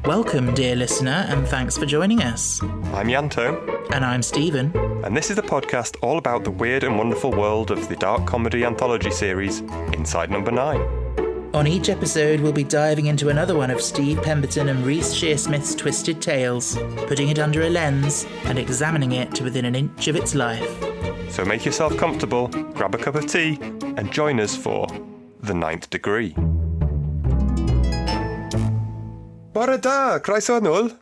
Welcome, dear listener, and thanks for joining us. I'm Yanto. And I'm Stephen. And this is a podcast all about the weird and wonderful world of the dark comedy anthology series, Inside Number 9. On each episode, we'll be diving into another one of Steve Pemberton and Reece Shearsmith's twisted tales, putting it under a lens and examining it to within an inch of its life. So make yourself comfortable, grab a cup of tea, and join us for The Ninth Degree. Bore da, croeso nôl.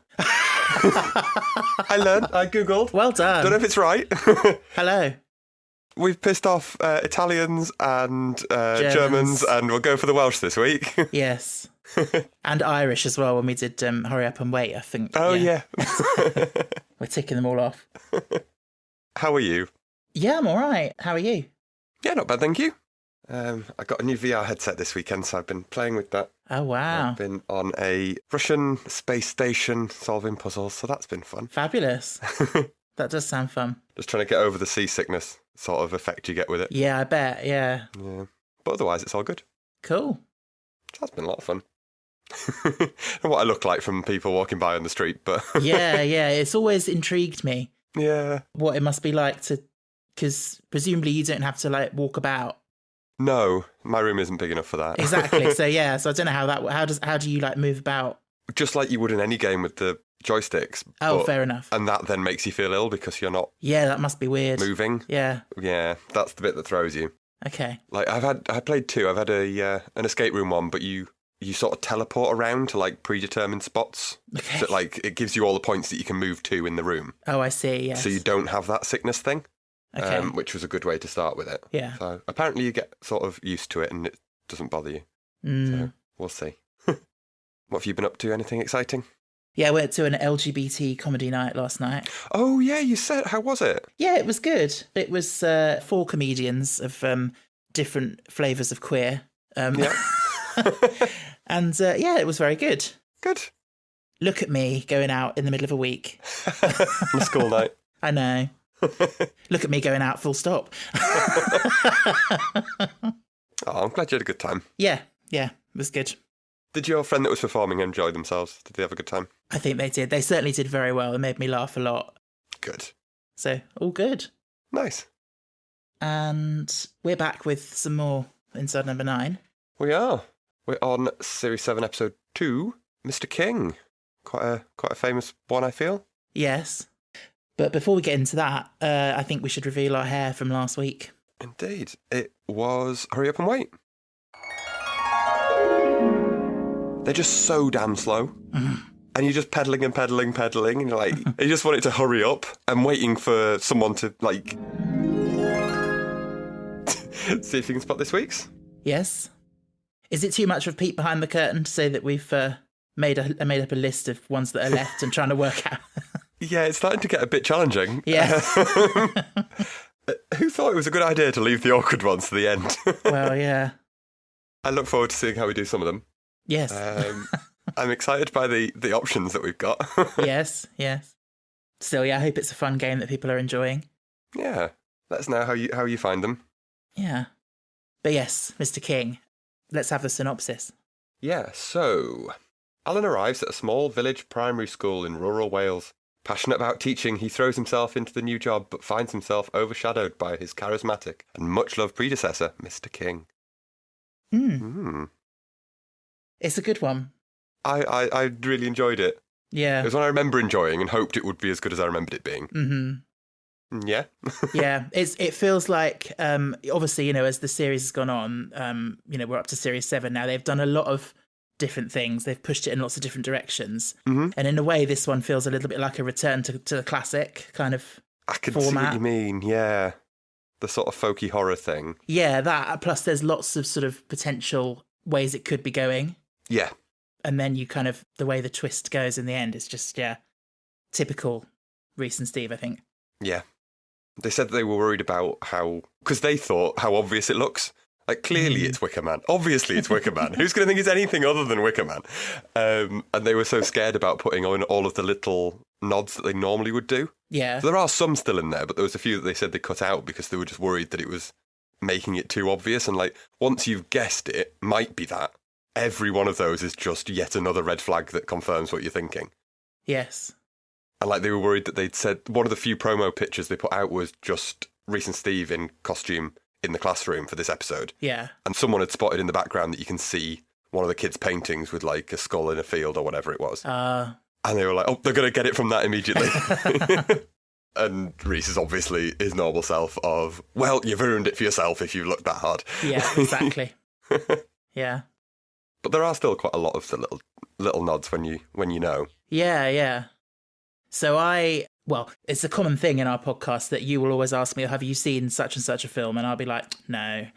I learned, I googled. Well done. Don't know if it's right. Hello. We've pissed off Italians and Germans, and we'll go for the Welsh this week. Yes. And Irish as well when we did Hurry Up and Wait, I think. Oh, yeah. We're ticking them all off. How are you? Yeah, I'm all right. How are you? Yeah, not bad, thank you. I got a new VR headset this weekend, so I've been playing with that. Oh, wow. I've been on a Russian space station solving puzzles, so that's been fun. Fabulous. That does sound fun. Just trying to get over the seasickness sort of effect you get with it. Yeah, I bet, yeah. Yeah. But otherwise, it's all good. Cool. That's been a lot of fun. And what I look like from people walking by on the street, but... Yeah, it's always intrigued me. Yeah. What it must be like to... Because presumably you don't have to, like, walk about. No, my room isn't big enough for that. Exactly. So yeah, so I don't know how do you like move about? Just like you would in any game with the joysticks. Oh, fair enough. And that then makes you feel ill because you're not Yeah, that must be weird. moving. Yeah. Yeah, that's the bit that throws you. Okay. Like I played two. I've had an escape room one, but you sort of teleport around to like predetermined spots. Okay. So like it gives you all the points that you can move to in the room. Oh, I see. Yes. So you don't have that sickness thing. Okay. Which was a good way to start with it. Yeah. So apparently you get sort of used to it and it doesn't bother you. So we'll see. What have you been up to? Anything exciting? Yeah, I went to an LGBT comedy night last night. Oh, yeah, you said. How was it? Yeah, it was good. It was 4 comedians of different flavours of queer. Yeah. And yeah, it was very good. Good. Look at me going out in the middle of a week. On a school night. I know. Look at me going out full stop. Oh, I'm glad you had a good time. Yeah, it was good. Did your friend that was performing enjoy themselves? Did they have a good time? I think they did. They certainly did very well. They made me laugh a lot. Good. So, all good. Nice. And we're back with some more Inside Number 9. We are. We're on Series 7, Episode 2, Mr. King. Quite a famous one, I feel. Yes. But before we get into that, I think we should reveal our hair from last week. Indeed. It was Hurry Up and Wait. They're just so damn slow. And you're just pedalling and pedalling, and you're like, you just want it to hurry up and waiting for someone to, like... See if you can spot this week's. Yes. Is it too much of a peek behind the curtain to say that we've made up a list of ones that are left and trying to work out? Yeah, it's starting to get a bit challenging. Yeah. Who thought it was a good idea to leave the awkward ones to the end? Well, yeah. I look forward to seeing how we do some of them. Yes. I'm excited by the options that we've got. Yes. Still, yeah, I hope it's a fun game that people are enjoying. Yeah. Let us know how you find them. Yeah. But yes, Mr. King, let's have the synopsis. Yeah, so... Alan arrives at a small village primary school in rural Wales. Passionate about teaching, he throws himself into the new job, but finds himself overshadowed by his charismatic and much-loved predecessor, Mr. King. It's a good one. I really enjoyed it. Yeah. It was one I remember enjoying and hoped it would be as good as I remembered it being. Mm-hmm. Yeah. Yeah. It feels like, obviously, as the series has gone on, we're up to Series 7 now. They've done a lot of different things. They've pushed it in lots of different directions. Mm-hmm. And in a way, this one feels a little bit like a return to the classic kind of I can format. see what you mean, yeah. The sort of folky horror thing. Yeah, that. Plus, there's lots of sort of potential ways it could be going. Yeah. And then the way the twist goes in the end is just, typical Reece and Steve, I think. Yeah. They said they were worried about because they thought how obvious it looks. Like, clearly it's Wicker Man. Obviously it's Wicker Man. Who's going to think it's anything other than Wicker Man? And they were so scared about putting on all of the little nods that they normally would do. Yeah. So there are some still in there, but there was a few that they said they cut out because they were just worried that it was making it too obvious. And, like, once you've guessed it, might be that. every one of those is just yet another red flag that confirms what you're thinking. Yes. And like they were worried that they'd said one of the few promo pictures they put out was just Reese and Steve in costume in the classroom for this episode. Yeah. And someone had spotted in the background that you can see one of the kids' paintings with like a skull in a field or whatever it was. And they were like, oh, they're going to get it from that immediately. And Reese is obviously his normal self of, well, you've ruined it for yourself if you look that hard. Yeah, exactly. Yeah. But there are still quite a lot of the little nods when you know. Yeah, yeah. So it's a common thing in our podcast that you will always ask me, have you seen such and such a film? And I'll be like, no.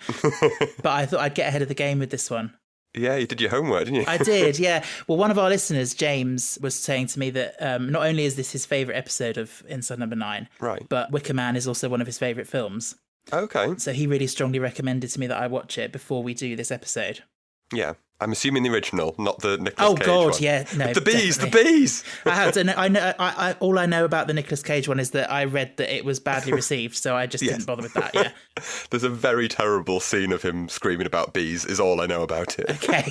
But I thought I'd get ahead of the game with this one. Yeah, you did your homework, didn't you? I did, yeah. Well, one of our listeners, James, was saying to me that not only is this his favourite episode of Inside Number 9, right, but Wicker Man is also one of his favourite films. Okay. So he really strongly recommended to me that I watch it before we do this episode. Yeah. I'm assuming the original, not the Nicolas Cage God, one. yeah. No, the bees! All I know about the Nicolas Cage one is that I read that it was badly received, so I just didn't bother with that, yeah. There's a very terrible scene of him screaming about bees, is all I know about it. Okay.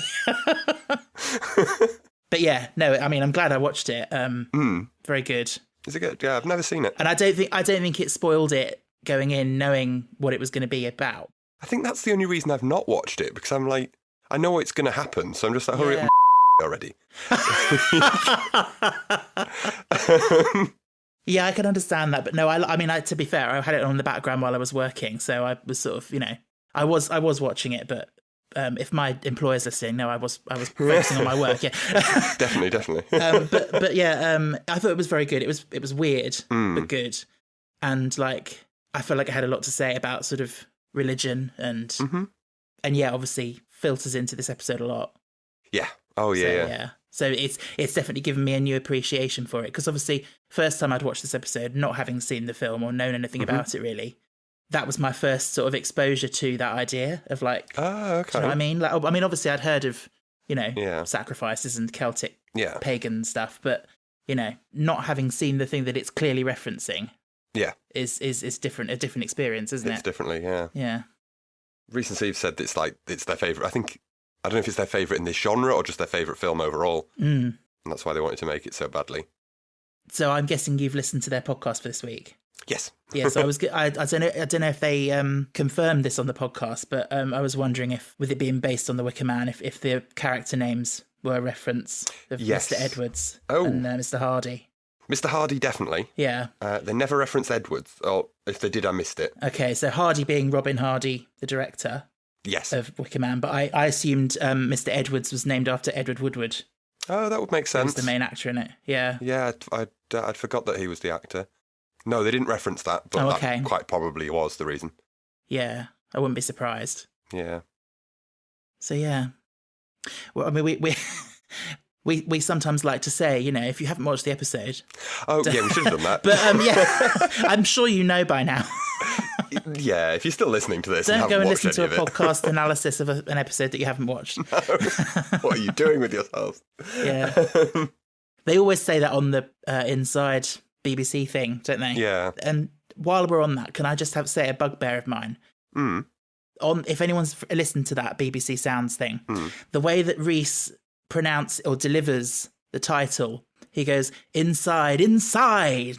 But yeah, no, I mean, I'm glad I watched it. Very good. Is it good? Yeah, I've never seen it. And I don't think it spoiled it going in knowing what it was going to be about. I think that's the only reason I've not watched it, because I'm like, I know what's going to happen, so I'm just like, hurry up already. Yeah, I can understand that, but no, I mean, to be fair, I had it on the background while I was working, so I was sort of, I was watching it, but if my employer's listening, no, I was focusing on my work. Yeah, definitely. But yeah, I thought it was very good. It was weird, but good, and like I feel like it had a lot to say about sort of religion and yeah, obviously filters into this episode a lot. Yeah. Oh yeah, yeah. So it's definitely given me a new appreciation for it, because obviously first time I'd watched this episode, not having seen the film or known anything about it really, that was my first sort of exposure to that idea of like, okay. Do you know what I mean? Like, I mean, obviously I'd heard of, sacrifices and Celtic pagan stuff, but not having seen the thing that it's clearly referencing, is different, a different experience, isn't it? It's differently, yeah. Yeah. Reese and Steve said it's their favourite. I don't know if it's their favourite in this genre or just their favourite film overall. And that's why they wanted to make it so badly. So I'm guessing you've listened to their podcast for this week. Yes. Yeah, so I don't know if they confirmed this on the podcast, but I was wondering if, with it being based on the Wicker Man, if the character names were a reference of Mr. Edwards and Mr. Hardy. Mr. Hardy, definitely. Yeah. They never reference Edwards, or if they did, I missed it. Okay, so Hardy being Robin Hardy, the director of Wicker Man, but I assumed Mr. Edwards was named after Edward Woodward. Oh, that would make sense. He was the main actor in it, yeah. Yeah, I'd forgot that he was the actor. No, they didn't reference that, but that quite probably was the reason. Yeah, I wouldn't be surprised. Yeah. So, yeah. Well, I mean, we sometimes like to say, if you haven't watched the episode... Oh, yeah, we should have done that. But, yeah, I'm sure you know by now. Yeah, if you're still listening to this, don't go and listen to a podcast analysis of an episode that you haven't watched. No. What are you doing with yourself? Yeah. They always say that on the Inside BBC thing, don't they? Yeah. And while we're on that, can I just say a bugbear of mine? If anyone's listened to that BBC Sounds thing, the way that Reese pronounces or delivers the title, he goes, inside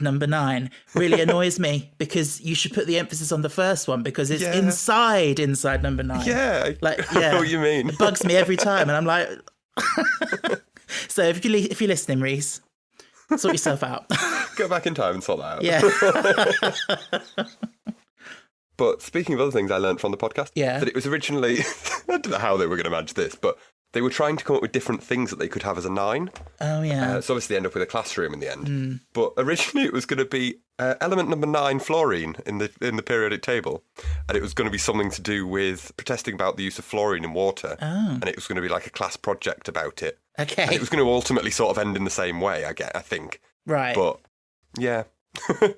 number 9, really annoys me, because you should put the emphasis on the first one, because it's inside number 9. Yeah. Like, I know what you mean. It bugs me every time, and I'm like... So if you're listening, Reese, sort yourself out. Go back in time and sort that out. Yeah. But speaking of other things I learned from the podcast, that it was originally... I don't know how they were going to manage this, but they were trying to come up with different things that they could have as a 9. Oh, yeah. So obviously they end up with a classroom in the end. But originally it was going to be element number 9, fluorine, in the periodic table. And it was going to be something to do with protesting about the use of fluorine in water. Oh. And it was going to be like a class project about it. Okay. And it was going to ultimately sort of end in the same way, I think. Right. But, yeah.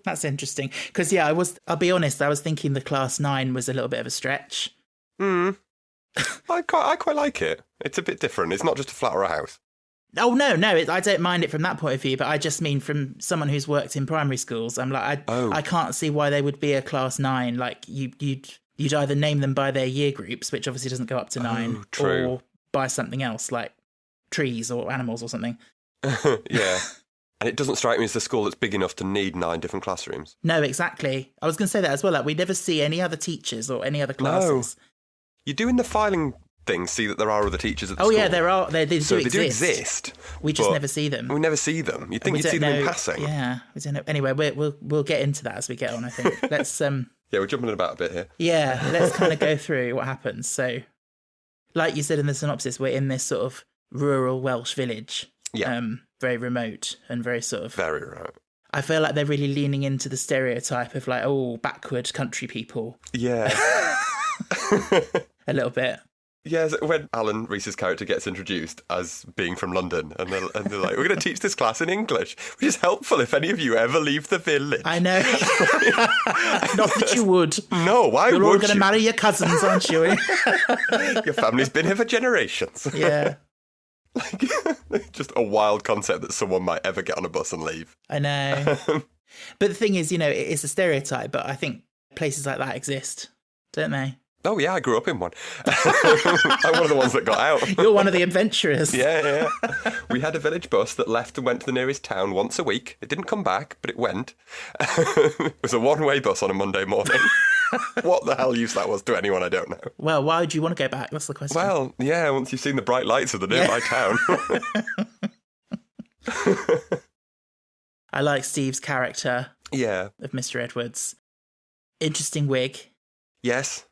That's interesting. Because, I'll be honest, I was thinking the class 9 was a little bit of a stretch. I quite like it. It's a bit different. It's not just a flat or a house. Oh, no, I don't mind it from that point of view, but I just mean from someone who's worked in primary schools. I'm like, I can't see why they would be a class 9. Like, you'd either name them by their year groups, which obviously doesn't go up to 9, true. or by something else, like trees or animals or something. Yeah. And it doesn't strike me as a school that's big enough to need 9 different classrooms. No, exactly. I was going to say that as well. Like, we never see any other teachers or any other classes. No. You do in the filing thing see that there are other teachers at the school. Oh, yeah, there are. They do exist. We just never see them. We never see them. You'd think you'd see them in passing. Yeah, we don't know. Anyway, we'll get into that as we get on, I think. Let's... Yeah, we're jumping about a bit here. Yeah, let's kind of go through what happens. So, like you said in the synopsis, we're in this sort of rural Welsh village. Yeah. Very remote and very sort of... Very remote. I feel like they're really leaning into the stereotype of like, oh, backward country people. Yeah. A little bit. Yeah, when Alan Reese's character gets introduced as being from London, and they're like, we're going to teach this class in English, which is helpful if any of you ever leave the village. I know. Not that you would. No, why would you? You're all going to marry your cousins, aren't you? Your family's been here for generations. Yeah. Like, just a wild concept that someone might ever get on a bus and leave. I know. But the thing is, you know, it's a stereotype, but I think places like that exist, don't they? Oh, yeah, I grew up in one. I'm one of the ones that got out. You're one of the adventurers. Yeah. We had a village bus that left and went to the nearest town once a week. It didn't come back, but it went. It was a one-way bus on a Monday morning. What the hell use that was to anyone, I don't know. Well, why would you want to go back? That's the question. Well, yeah, once you've seen the bright lights of the nearby town. I like Steve's character. Yeah. Of Mr. Edwards. Interesting wig. Yes.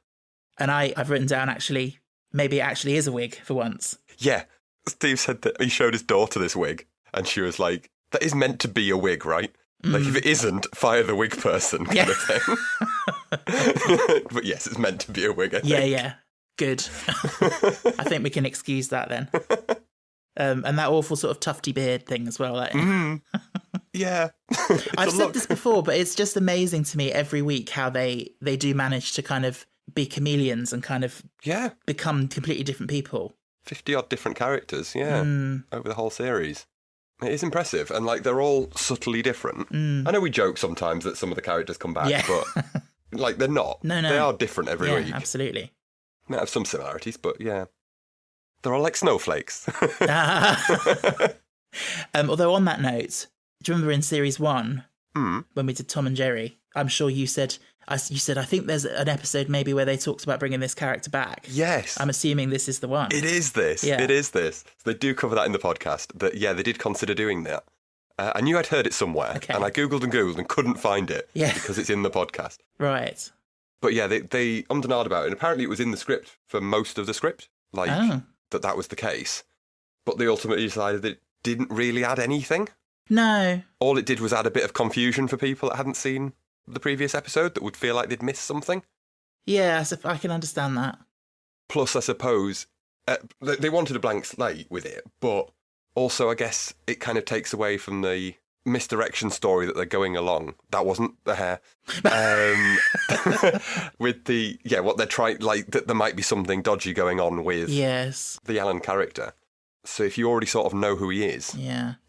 And I've written down, actually, maybe it actually is a wig for once. Yeah. Steve said that he showed his daughter this wig, and she was like, that is meant to be a wig, right? Like, if it isn't, fire the wig person kind of thing. But yes, it's meant to be a wig, I think. Yeah. Good. I think we can excuse that then. And that awful sort of tufty beard thing as well. Like. Yeah. I've said this before, but it's just amazing to me every week how they do manage to kind of be chameleons and kind of become completely different people. 50-odd different characters, over the whole series. It is impressive, and like they're all subtly different. I know we joke sometimes that some of the characters come back, but like they're not. No. They are different every week. Absolutely. They have some similarities, but yeah. They're all like snowflakes. Although on that note, do you remember in series 1 when we did Tom and Jerry? I'm sure you said I think there's an episode maybe where they talked about bringing this character back. Yes. I'm assuming this is the one. It is this. Yeah. It is this. So they do cover that in the podcast. That they did consider doing that. I knew I'd heard it somewhere, and I googled and couldn't find it because it's in the podcast. Right. But yeah, they ummed and ahed about it, and apparently it was in the script for most of the script, that was the case. But they ultimately decided that it didn't really add anything. No. All it did was add a bit of confusion for people that hadn't seen the previous episode that would feel like they'd missed something. Yeah, I can understand that. Plus, I suppose, they wanted a blank slate with it, but also I guess it kind of takes away from the misdirection story that they're going along. That wasn't the hair. With the, what they're trying, like, that there might be something dodgy going on with the Alan character. So if you already sort of know who he is,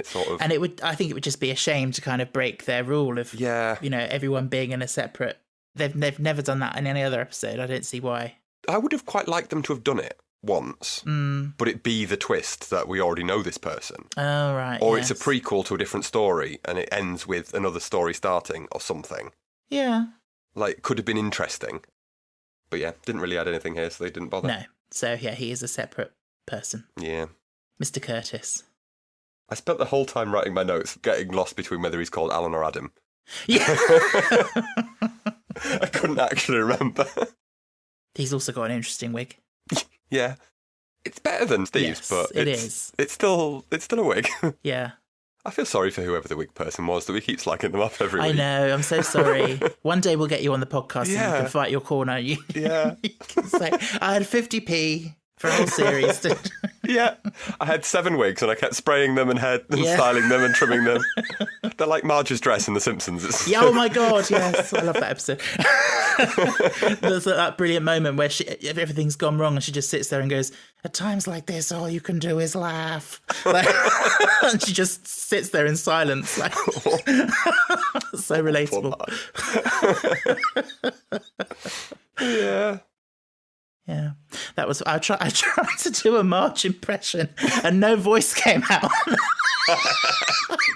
it's sort of... And I think it would just be a shame to kind of break their rule of, everyone being in a separate... They've never done that in any other episode. I don't see why. I would have quite liked them to have done it once, but it be the twist that we already know this person. Oh, right. Or it's a prequel to a different story and it ends with another story starting or something. Yeah. Like, could have been interesting. But yeah, didn't really add anything here, so they didn't bother. No. So, he is a separate person. Yeah. Mr. Curtis. I spent the whole time writing my notes, getting lost between whether he's called Alan or Adam. Yeah. I couldn't actually remember. He's also got an interesting wig. Yeah. It's better than Steve's, but it's still a wig. Yeah. I feel sorry for whoever the wig person was that we keep slacking them up every week. I know, I'm so sorry. One day we'll get you on the podcast and you can fight your corner. You can say, I had 50p for a whole series. Yeah. I had 7 wigs and I kept spraying them and styling them and trimming them. They're like Marge's dress in The Simpsons. Oh my God, yes. I love that episode. There's that brilliant moment where everything's gone wrong and she just sits there and goes, at times like this, all you can do is laugh. And she just sits there in silence. So relatable. Yeah. Yeah, that was. I tried to do a Marge impression, and no voice came out.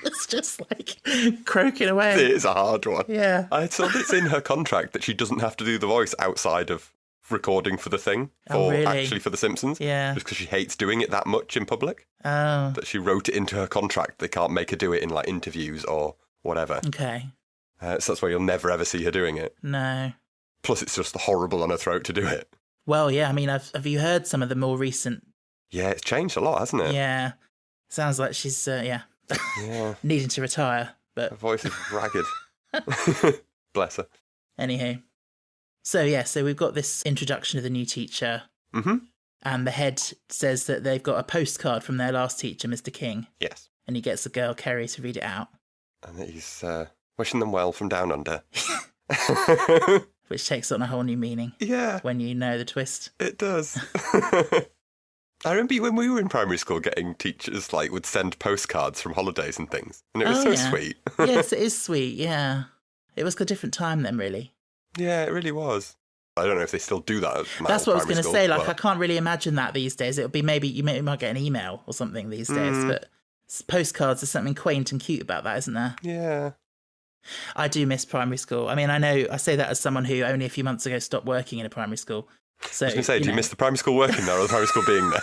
It's just like croaking away. It is a hard one. Yeah. I thought it's in her contract that she doesn't have to do the voice outside of recording for the thing, actually for The Simpsons. Yeah. Just because she hates doing it that much in public. Oh. That she wrote it into her contract. They can't make her do it in like interviews or whatever. Okay. So that's why you'll never ever see her doing it. No. Plus, it's just horrible on her throat to do it. Well, yeah. I mean, have you heard some of the more recent? Yeah, it's changed a lot, hasn't it? Yeah. Sounds like she's Yeah. needing to retire. But Her voice is ragged. Bless her. anywho, so we've got this introduction of the new teacher, and the head says that they've got a postcard from their last teacher, Mr. King. Yes. And he gets the girl Kerry to read it out, And he's wishing them well from down under. which takes on a whole new meaning Yeah, when you know the twist. it does. I remember when we were in primary school getting teachers would send postcards from holidays and things. And it was so sweet. Yes, it is sweet, yeah. It was a different time then, really. Yeah, it really was. I don't know if they still do that. That's what I was going to say. I can't really imagine that these days. It would be maybe you might get an email or something these days, but postcards, there's something quaint and cute about that, isn't there? Yeah. I do miss primary school. I mean, I know I say that as someone who only a few months ago stopped working in a primary school. So, I was going to say, do you miss the primary school working there or the primary school being there?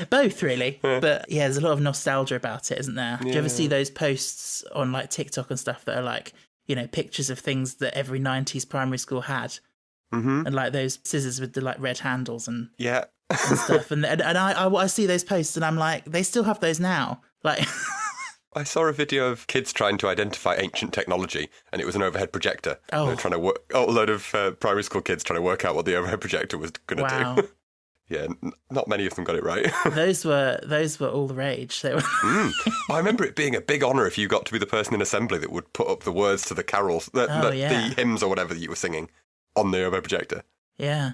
Both, really. But yeah, there's a lot of nostalgia about it, isn't there? Do you ever see those posts on TikTok and stuff that are pictures of things that every 90s primary school had? Mm-hmm. And those scissors with the red handles and stuff. And I see those posts and I'm like, they still have those now. I saw a video of kids trying to identify ancient technology, and it was an overhead projector. Oh. They were trying to a load of primary school kids trying to work out what the overhead projector was going to do. Yeah, not many of them got it right. Those were all the rage. They were. I remember it being a big honour if you got to be the person in assembly that would put up the words to the carols, the hymns or whatever that you were singing on the overhead projector. Yeah.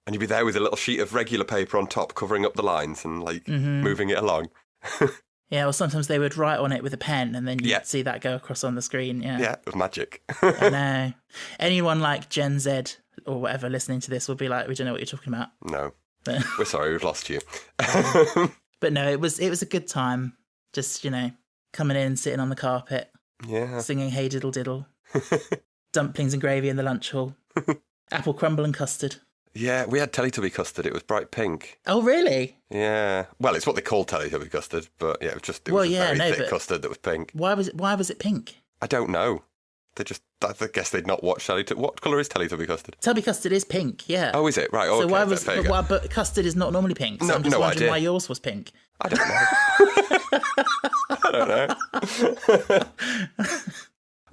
And you'd be there with a little sheet of regular paper on top covering up the lines and moving it along. Yeah, or sometimes they would write on it with a pen and then you'd see that go across on the screen. Yeah, yeah, it was magic. I know. Anyone like Gen Z or whatever listening to this will be like, we don't know what you're talking about. No. We're sorry, we've lost you. But no, it was a good time. Just, coming in, sitting on the carpet. Yeah. Singing Hey Diddle Diddle. Dumplings and gravy in the lunch hall. Apple crumble and custard. Yeah, we had Teletubby custard. It was bright pink. Oh, really? Yeah. Well, it's what they call Teletubby custard, but yeah, it was a very thick custard that was pink. Why was it pink? I don't know. I guess they'd not watched Teletubby. What colour is Teletubby custard? Teletubby custard is pink, yeah. Oh, is it? Right, okay. So but custard is not normally pink, so I'm just wondering why yours was pink. I don't know.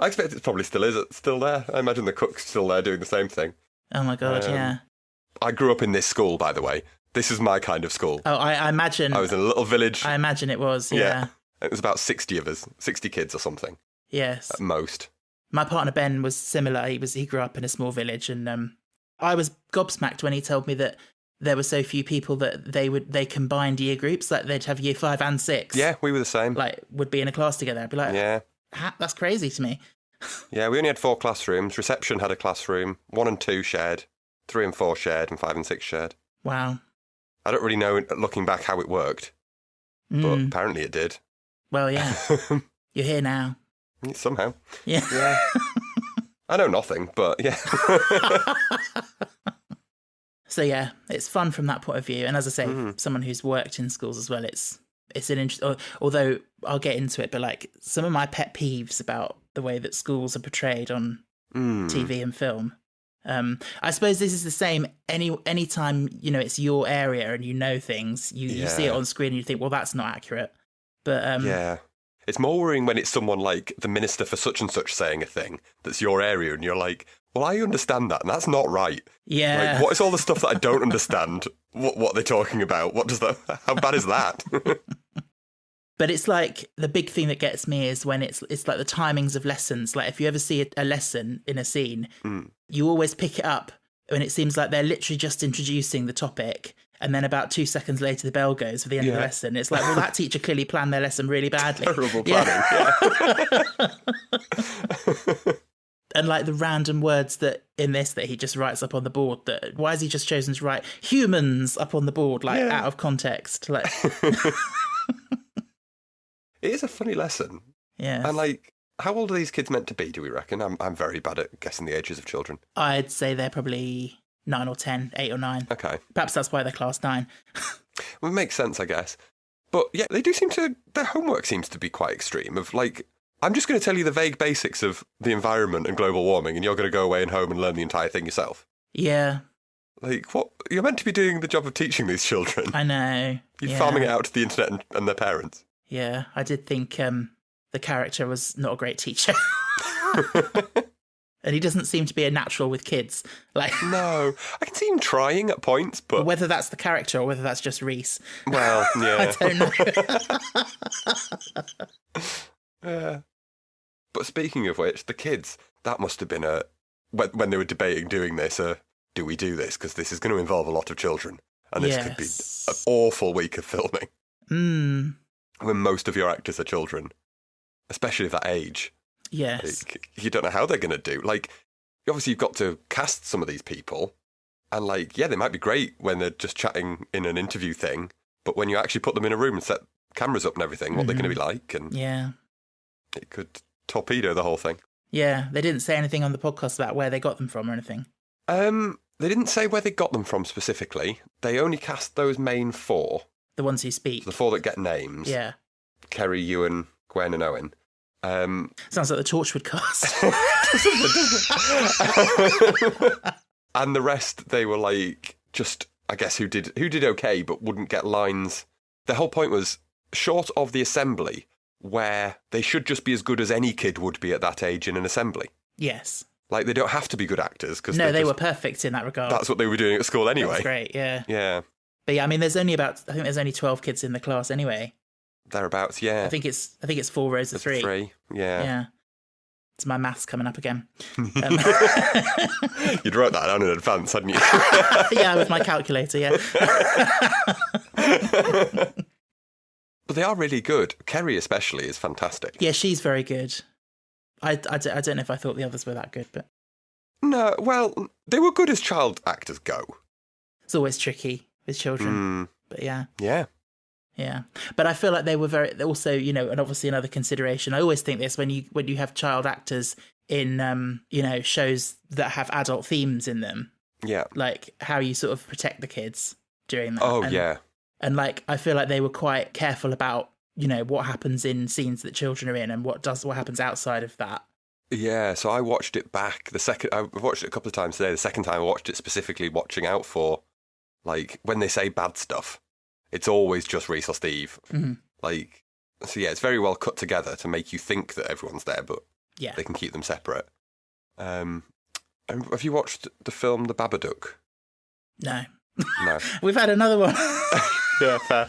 I expect it probably still is. It's still there. I imagine the cook's still there doing the same thing. Oh my God, yeah. I grew up in this school, by the way. This is my kind of school. Oh, I imagine. I was in a little village. I imagine it was, yeah. It was about 60 of us, 60 kids or something. Yes. At most. My partner Ben was similar. He grew up in a small village, and I was gobsmacked when he told me that there were so few people that they combined year groups, they'd have year 5 and 6. Yeah, we were the same. Would be in a class together. I'd be like, yeah, that's crazy to me. Yeah, we only had 4 classrooms. Reception had a classroom. 1 and 2 shared. 3 and 4 shared, and 5 and 6 shared. Wow. I don't really know, looking back, how it worked, but apparently it did. Well, yeah. You're here now. Somehow. Yeah. I know nothing, but yeah. So yeah, it's fun from that point of view. And as I say, someone who's worked in schools as well, it's an interesting. Although I'll get into it, but some of my pet peeves about the way that schools are portrayed on TV and film. I suppose this is the same. Any time it's your area and you know things, you see it on screen and you think, well, that's not accurate. But yeah. It's more worrying when it's someone like the minister for such and such saying a thing that's your area and you're like, well, I understand that and that's not right. Yeah. What is all the stuff that I don't understand? What they're talking about? How bad is that? But it's the big thing that gets me is when it's like the timings of lessons. If you ever see a lesson in a scene, you always pick it up when it seems like they're literally just introducing the topic. And then about 2 seconds later, the bell goes for the end of the lesson. It's well, that teacher clearly planned their lesson really badly. Terrible planning, yeah. And like the random words that in this that he just writes up on the board, that why has he just chosen to write humans up on the board, like out of context? Like it is a funny lesson. Yeah. And like, how old are these kids meant to be, do we reckon? I'm very bad at guessing the ages of children. I'd say they're probably 9 or 10, 8 or 9. Okay. Perhaps that's why they're class 9. Well, it makes sense, I guess. But yeah, they do seem to, their homework seems to be quite extreme of like, I'm just going to tell you the vague basics of the environment and global warming, and you're going to go away and home and learn the entire thing yourself. Yeah. Like, what? You're meant to be doing the job of teaching these children. I know. You're farming it out to the internet and their parents. Yeah, I did think the character was not a great teacher. And he doesn't seem to be a natural with kids. Like, no, I can see him trying at points, but whether that's the character or whether that's just Reese. Well, yeah. I don't know. Yeah. But speaking of which, the kids, that must have been when they were debating doing this, do we do this? Because this is going to involve a lot of children. And this could be an awful week of filming. When most of your actors are children, especially of that age. Yes. Like, you don't know how they're going to do. Like, obviously you've got to cast some of these people. And like, yeah, they might be great when they're just chatting in an interview thing. But when you actually put them in a room and set cameras up and everything, what they're going to be like. And it could torpedo the whole thing. Yeah, they didn't say anything on the podcast about where they got them from or anything. They didn't say where they got them from specifically. They only cast those main 4. The ones who speak. The 4 that get names. Yeah. Kerry, Ewan, Gwen and Owen. Sounds like the Torchwood cast. And the rest, they were like, just, I guess, who did okay but wouldn't get lines. The whole point was, short of the assembly, where they should just be as good as any kid would be at that age in an assembly. Yes. Like, they don't have to be good actors. Cause no, they were perfect in that regard. That's what they were doing at school anyway. That's great, yeah. Yeah. But yeah, I mean, there's only 12 kids in the class anyway. Thereabouts, yeah. I think it's 4 rows of 3. 3, yeah. Yeah. It's my maths coming up again. You'd wrote that down in advance, hadn't you? Yeah, with my calculator, yeah. But they are really good. Kerry especially is fantastic. Yeah, she's very good. I don't know if I thought the others were that good, but... No, well, they were good as child actors go. It's always tricky with children. But yeah. Yeah. Yeah. But I feel like they were very... Also, you know, and obviously another consideration, I always think this, when you have child actors in, you know, shows that have adult themes in them. Yeah. Like, how you sort of protect the kids during that. Oh, yeah. And, like, I feel like they were quite careful about, you know, what happens in scenes that children are in and what happens outside of that. Yeah, so I watched it back. I watched it a couple of times today. The second time I watched it specifically watching out for, like, when they say bad stuff, it's always just Reese or Steve. Mm-hmm. Like, so yeah, it's very well cut together to make you think that everyone's there, but they can keep them separate. Have you watched the film The Babadook? No. No. We've had another one. Yeah, fair.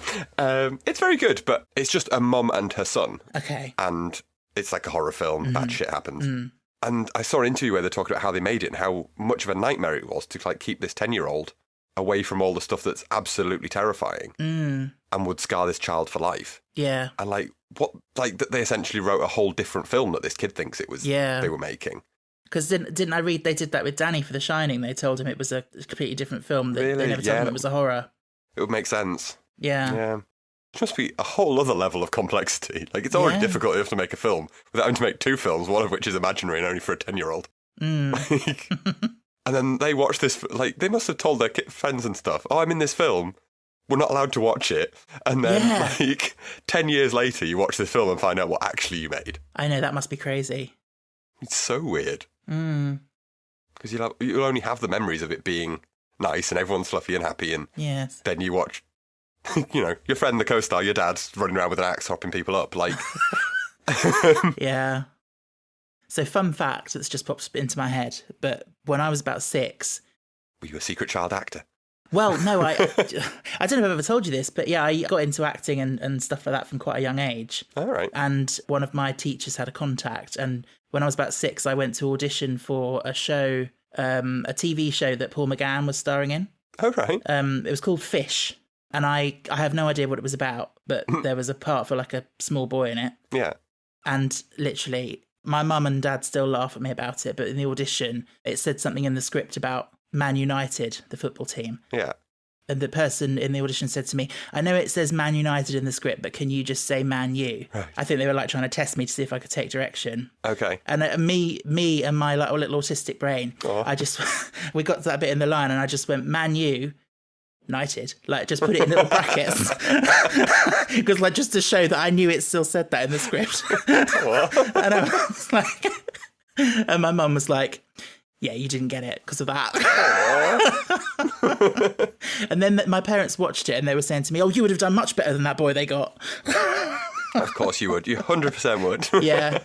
It's very good, but it's just a mum and her son. Okay. And it's like a horror film. Bad shit happens. And I saw an interview where they talked about how they made it and how much of a nightmare it was to like keep this 10-year-old away from all the stuff that's absolutely terrifying and would scar this child for life. Yeah. And like they essentially wrote a whole different film that this kid thinks it was they were making. Because didn't I read they did that with Danny for The Shining? They told him it was a completely different film. They never told him it was a horror. It would make sense. Yeah. Yeah. It must be a whole other level of complexity. Like, it's already difficult enough to make a film without having to make 2 films, one of which is imaginary and only for a 10-year-old. And then they watch this, like, they must have told their friends and stuff, oh, I'm in this film. We're not allowed to watch it. And then, like, 10 years later, you watch this film and find out what actually you made. I know, that must be crazy. It's so weird. Because you'll only have the memories of it being nice and everyone's fluffy and happy. And then you watch, you know, your friend, the co-star, your dad's running around with an axe hopping people up. Like, yeah. So, fun fact that's just popped into my head. But when I was about 6... Were you a secret child actor? Well, no, I don't know if I've ever told you this, but yeah, I got into acting and stuff like that from quite a young age. All right. And one of my teachers had a contact. And when I was about 6, I went to audition for a show, a TV show that Paul McGann was starring in. Oh, right. It was called Fish. And I have no idea what it was about, but there was a part for like a small boy in it. Yeah. And literally, My mum and dad still laugh at me about it, but in the audition, it said something in the script about Man United, the football team. Yeah. And the person in the audition said to me, I know it says Man United in the script, but can you just say Man U? Right. I think they were like trying to test me to see if I could take direction. Okay. And me and my like little autistic brain, I just, we got to that bit in the line and I just went, Man U, United, like just put it in little brackets. Because like just to show that I knew it still said that in the script. What? And I was like, and my mum was like, yeah, you didn't get it because of that. And then my parents watched it and they were saying to me, oh, you would have done much better than that boy they got. Of course you would. You 100% would. Yeah.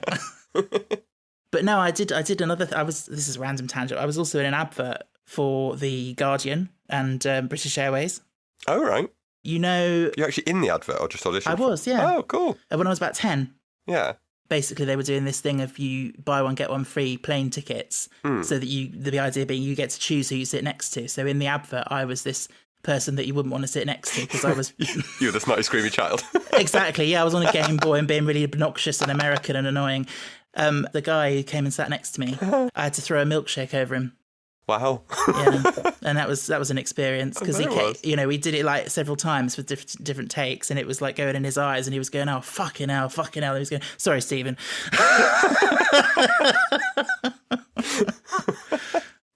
But no, I did another, this is a random tangent. I was also in an advert for The Guardian and British Airways. Oh, right. You know... You're actually in the advert or just auditioning? I was, yeah. Oh, cool. When I was about 10. Yeah. Basically, they were doing this thing of you buy one, get one free plane tickets. So that the idea being you get to choose who you sit next to. So in the advert, I was this person that you wouldn't want to sit next to because I was... You were the snotty, screamy child. Exactly, yeah. I was on a Game Boy and being really obnoxious and American and annoying. The guy who came and sat next to me, I had to throw a milkshake over him. Wow. Yeah, and that was an experience because we did it like several times with different takes, and it was like going in his eyes, and he was going, "Oh fucking hell!" And he was going, "Sorry, Stephen."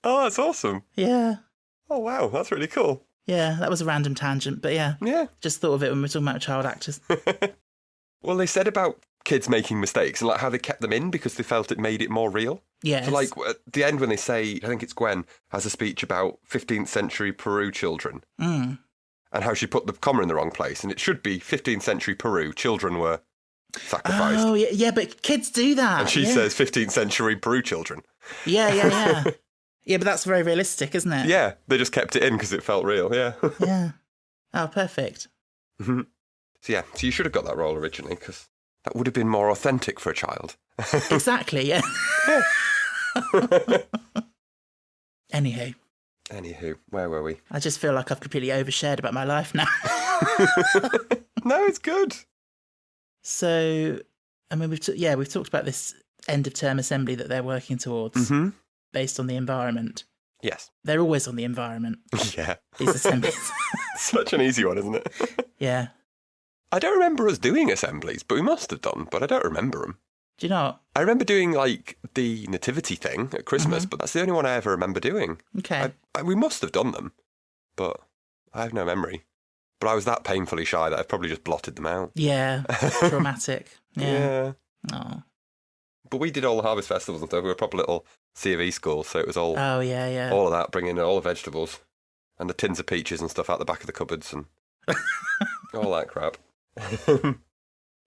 Oh, that's awesome. Yeah. Oh wow, that's really cool. Yeah, that was a random tangent, but yeah, just thought of it when we were talking about child actors. Well, they said about kids making mistakes and like how they kept them in because they felt it made it more real. Yeah. So like at the end when they say, I think it's Gwen, has a speech about 15th century Peru children and how she put the comma in the wrong place. And it should be 15th century Peru, children were sacrificed. Oh, yeah, but kids do that. And she says 15th century Peru children. Yeah. Yeah, but that's very realistic, isn't it? Yeah, they just kept it in because it felt real, yeah. Yeah. Oh, perfect. So yeah, so you should have got that role originally because that would have been more authentic for a child. Exactly, yeah. Anywho, where were we? I just feel like I've completely overshared about my life now. No, it's good. So, I mean, we've talked about this end of term assembly that they're working towards based on the environment. Yes. They're always on the environment. Yeah. These assemblies. Such an easy one, isn't it? Yeah. I don't remember us doing assemblies, but we must have done, but I don't remember them. Do you know? I remember doing, like, the nativity thing at Christmas, but that's the only one I ever remember doing. Okay. We must have done them, but I have no memory. But I was that painfully shy that I've probably just blotted them out. Yeah. Traumatic. Yeah. Oh. But we did all the harvest festivals and stuff. We were a proper little C of E school, so it was all... Oh, yeah. All of that, bringing in all the vegetables and the tins of peaches and stuff out the back of the cupboards and all that crap.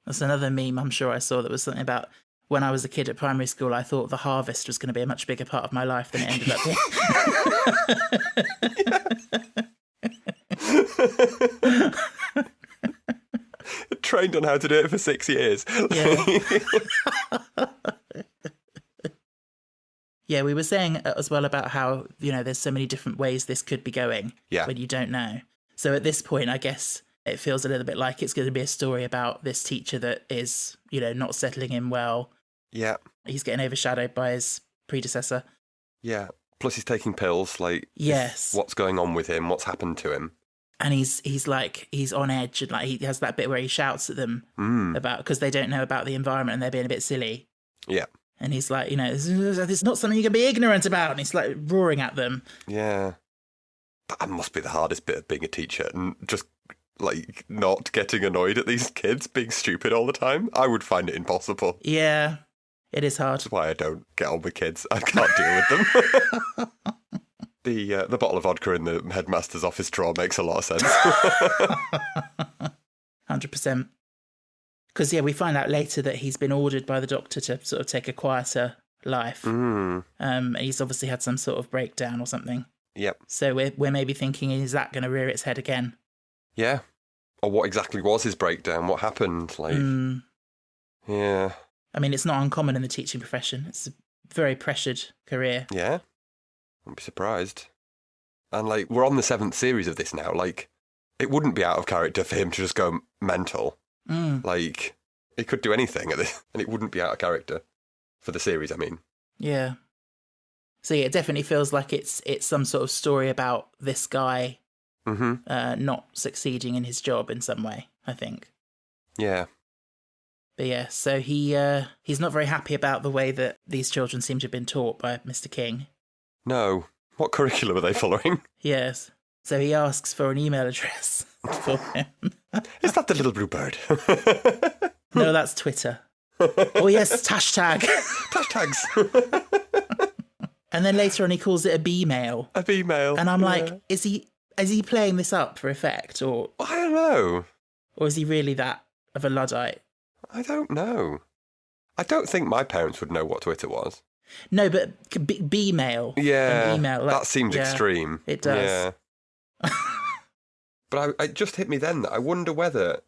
That's another meme I'm sure I saw that was something about when I was a kid at primary school, I thought the harvest was going to be a much bigger part of my life than it ended up being. Trained on how to do it for 6 years. Yeah. Yeah, we were saying as well about how, there's so many different ways this could be going when you don't know. So at this point, I guess it feels a little bit like it's going to be a story about this teacher that is, not settling in well. Yeah. He's getting overshadowed by his predecessor. Yeah. Plus he's taking pills, like... Yes. What's going on with him? What's happened to him? And he's on edge, and like he has that bit where he shouts at them about, because they don't know about the environment and they're being a bit silly. Yeah. And he's like, it's not something you can be ignorant about. And he's like roaring at them. Yeah. That must be the hardest bit of being a teacher, and just like not getting annoyed at these kids being stupid all the time. I would find it impossible. Yeah, it is hard. That's why I don't get on with kids. I can't deal with them. The bottle of vodka in the headmaster's office drawer makes a lot of sense. 100%. Because, we find out later that he's been ordered by the doctor to sort of take a quieter life. He's obviously had some sort of breakdown or something. Yep. So we're maybe thinking, is that going to rear its head again? Yeah. Or what exactly was his breakdown? What happened? Like, yeah. I mean, it's not uncommon in the teaching profession. It's a very pressured career. Yeah. Wouldn't be surprised. And, like, we're on the 7th series of this now. Like, it wouldn't be out of character for him to just go mental. Like, he could do anything at this, and it wouldn't be out of character. For the series, I mean. Yeah. So yeah, it definitely feels like it's some sort of story about this guy not succeeding in his job in some way, I think. Yeah. But yeah, so he's not very happy about the way that these children seem to have been taught by Mr. King. No. What curriculum are they following? Yes. So he asks for an email address for him. Is that the little blue bird? No, that's Twitter. Oh yes, hashtag. Hashtags. And then later on he calls it a B-mail. A B-mail. And I'm like, is he playing this up for effect, or I don't know. Or is he really that of a Luddite? I don't know. I don't think my parents would know what Twitter was. No, but B-mail. Yeah, email, that seemed extreme. It does. Yeah. But it just hit me then that I wonder whether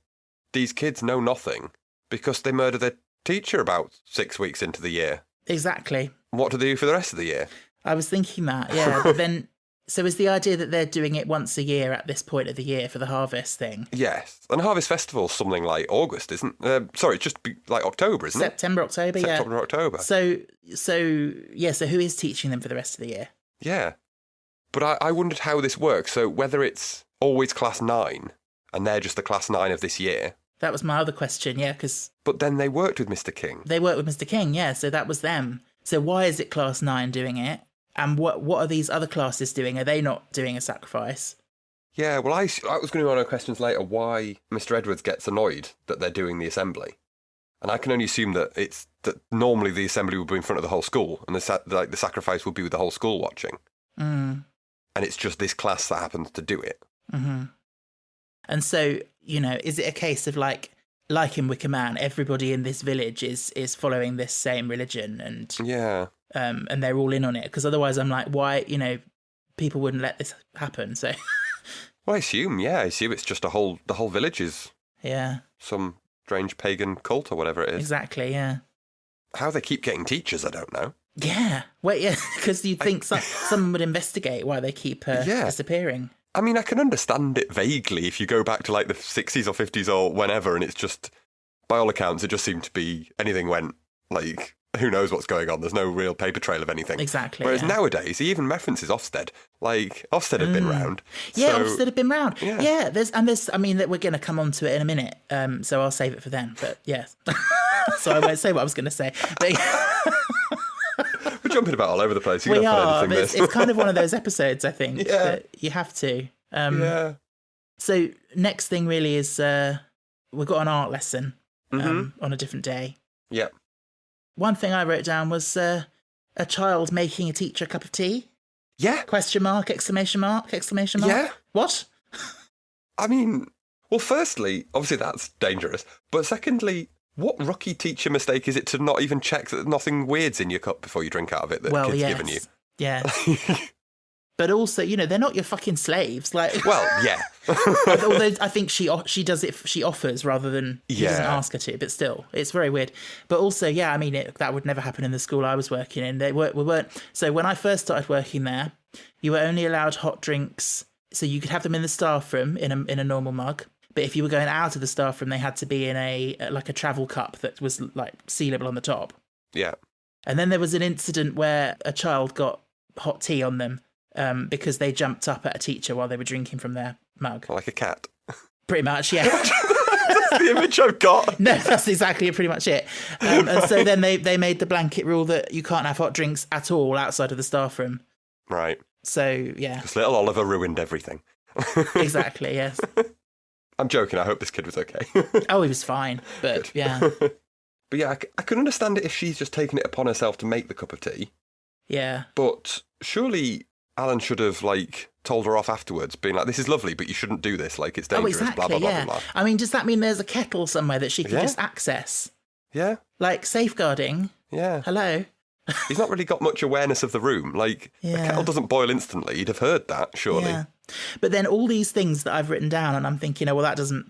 these kids know nothing because they murdered their teacher about 6 weeks into the year. Exactly. What do they do for the rest of the year? I was thinking that, yeah. But then, so is the idea that they're doing it once a year at this point of the year for the harvest thing? Yes. And Harvest Festival's something like August, isn't sorry, it's just like October, isn't it? September, October, yeah. September, October. So who is teaching them for the rest of the year? Yeah. But I wondered how this works. So whether it's always class 9 and they're just the class 9 of this year. That was my other question, yeah, because... But then they worked with Mr. King. They worked with Mr. King, yeah, so that was them. So why is it class 9 doing it? And what are these other classes doing? Are they not doing a sacrifice? Yeah, well, I was going to ask questions later why Mr. Edwards gets annoyed that they're doing the assembly. And I can only assume that normally the assembly would be in front of the whole school and the sacrifice would be with the whole school watching. Mm. And it's just this class that happens to do it. Mm-hmm. And so, is it a case of like in Wicker Man, everybody in this village is following this same religion and and they're all in on it? Because otherwise I'm like, why, people wouldn't let this happen, so... Well, I assume it's just the whole village is some strange pagan cult or whatever it is. Exactly, yeah. How they keep getting teachers, I don't know. Yeah, wait, yeah, because you'd think someone would investigate why they keep disappearing. I mean, I can understand it vaguely if you go back to like the 60s or 50s or whenever, and it's just, by all accounts, it just seemed to be anything went, like, who knows what's going on. There's no real paper trail of anything. Exactly. Whereas nowadays, he even references Ofsted. Like, Ofsted have been round. Yeah, so... Ofsted have been round. Yeah, there's, I mean, that we're going to come on to it in a minute, so I'll save it for then. But yeah, so I won't say what I was going to say. But... We're jumping about all over the place. We are, but it's kind of one of those episodes, I think, that you have to. So next thing really is we've got an art lesson on a different day. Yeah. One thing I wrote down was a child making a teacher a cup of tea. Yeah. Question mark, exclamation mark, exclamation mark. Yeah. What? I mean, well, firstly, obviously that's dangerous. But secondly, what rookie teacher mistake is it to not even check that nothing weird's in your cup before you drink out of it that the kid's given you? Yeah. But also, they're not your fucking slaves. Like, well, yeah. Although I think she does it. She offers rather than he doesn't ask her to. But still, it's very weird. But also, yeah, I mean, that would never happen in the school I was working in. We weren't. So when I first started working there, you were only allowed hot drinks. So you could have them in the staff room in a normal mug. But if you were going out of the staff room, they had to be in a travel cup that was like sealable on the top. Yeah. And then there was an incident where a child got hot tea on them. Because they jumped up at a teacher while they were drinking from their mug. Like a cat. Pretty much, yeah. That's the image I've got. No, that's exactly pretty much it. And so then they made the blanket rule that you can't have hot drinks at all outside of the staff room. Right. So, yeah. Because little Oliver ruined everything. Exactly, yes. I'm joking. I hope this kid was okay. Oh, he was fine. But, yeah. But yeah, I can understand it if she's just taken it upon herself to make the cup of tea. Yeah. But surely... Alan should have, told her off afterwards, being like, this is lovely, but you shouldn't do this, it's dangerous, exactly, blah, blah, blah, yeah. blah, blah. I mean, does that mean there's a kettle somewhere that she can just access? Yeah. Safeguarding? Yeah. Hello? He's not really got much awareness of the room. A kettle doesn't boil instantly. You'd have heard that, surely. Yeah. But then all these things that I've written down, and I'm thinking,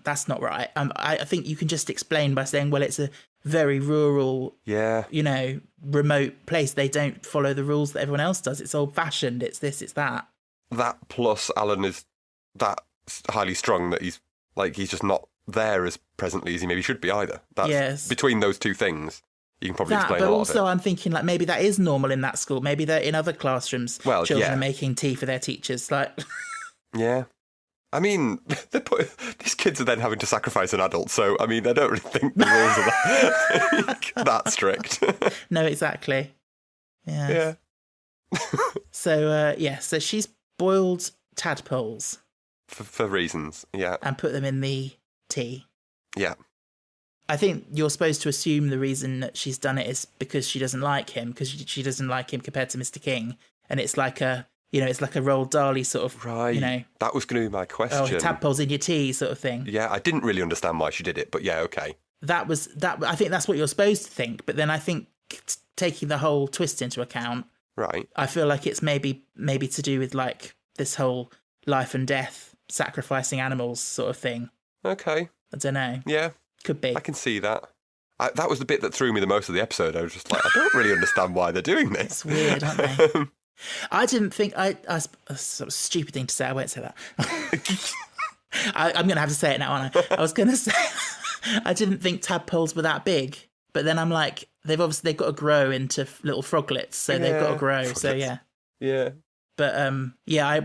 that's not right. I think you can just explain by saying, well, it's a very rural, remote place. They don't follow the rules that everyone else does. It's old-fashioned. It's this, it's that. That plus Alan is that highly strung that he's just not there as presently as he maybe should be either. That's, between those two things, You can probably That, explain but a lot also of I'm thinking like maybe that is normal in that school. Maybe they're in other classrooms. Well, children yeah. are making tea for their teachers. Like, it. Yeah. I mean, these kids are then having to sacrifice an adult, so, I mean, I don't really think the rules are that strict. no, exactly. Yeah. Yeah. So she's boiled tadpoles For reasons, yeah. and put them in the tea. Yeah. I think you're supposed to assume the reason that she's done it is because she doesn't like him, because she doesn't like him compared to Mr. King, and it's like a Roald Dahl sort of, Right. That was going to be my question. oh, tadpoles in your tea sort of thing. Yeah, I didn't really understand why she did it, but yeah, okay. That I think that's what you're supposed to think, but then I think taking the whole twist into account, Right. I feel like it's maybe to do with like this whole life and death, sacrificing animals sort of thing. Okay. I don't know. Yeah. Could be. I can see that. That was the bit that threw me the most of the episode. I was just like, I don't really understand why they're doing this. It's weird, aren't they? I didn't think that's a sort of stupid thing to say. I won't say that. I'm going to have to say it now, aren't I? I was going to say I didn't think tadpoles were that big, but then I'm like, they've got to grow into little froglets, so they've got to grow. Froglets. So yeah. Yeah. But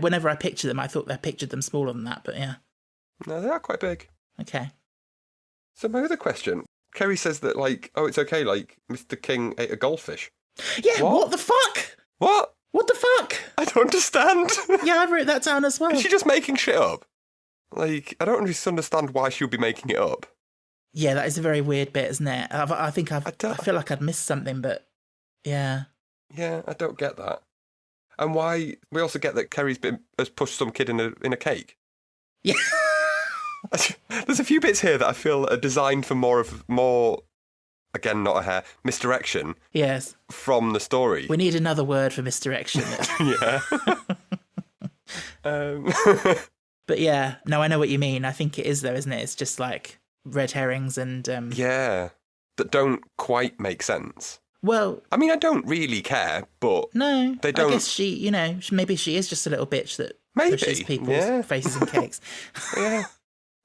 whenever I pictured them, I thought I pictured them smaller than that. But yeah. No, they are quite big. Okay. So my other question, Kerry says that it's okay, Mr. King ate a goldfish. Yeah. What the fuck? What? What the fuck? I don't understand. Yeah, I wrote that down as well. Is she just making shit up? I don't really understand why she would be making it up. Yeah, that is a very weird bit, isn't it? I feel like I'd missed something, but yeah. Yeah, I don't get that. And why? We also get that Kerry's has pushed some kid in a cake. Yeah. There's a few bits here that I feel are designed for more. Again, not a hair misdirection. Yes. From the story. We need another word for misdirection. Yeah. But yeah, no, I know what you mean. I think it is though, isn't it? It's just like red herrings and yeah, that don't quite make sense. Well, I mean, I don't really care, but no, they don't. I guess she, maybe she is just a little bitch that pushes people's faces in cakes. Yeah,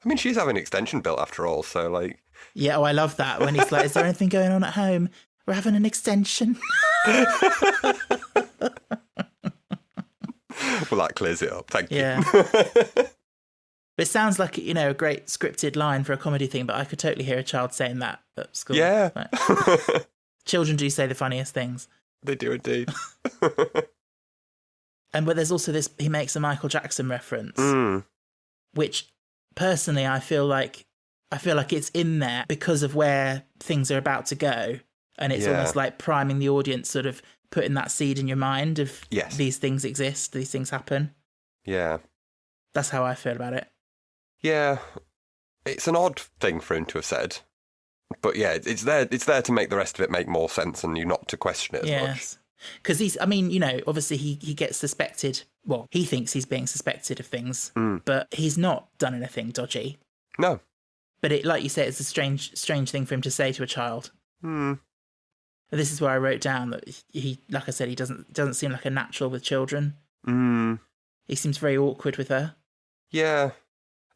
I mean, she's having an extension built after all, so like. Yeah, I love that when he's like, "Is there anything going on at home? We're having an extension." Well, that clears it up. Thank you. Yeah. It sounds like, a great scripted line for a comedy thing, but I could totally hear a child saying that at school. Yeah. Like, children do say the funniest things. They do indeed. But there's also this, he makes a Michael Jackson reference, which personally I feel like it's in there because of where things are about to go. And it's almost like priming the audience, sort of putting that seed in your mind of these things exist, these things happen. Yeah. That's how I feel about it. Yeah. It's an odd thing for him to have said. But yeah, it's there to make the rest of it make more sense and you not to question it as much. Because obviously he gets suspected. Well, he thinks he's being suspected of things, but he's not done anything dodgy. No. But it, like you say, it's a strange thing for him to say to a child. This is where I wrote down that he, like I said, he doesn't seem like a natural with children. He seems very awkward with her. Yeah.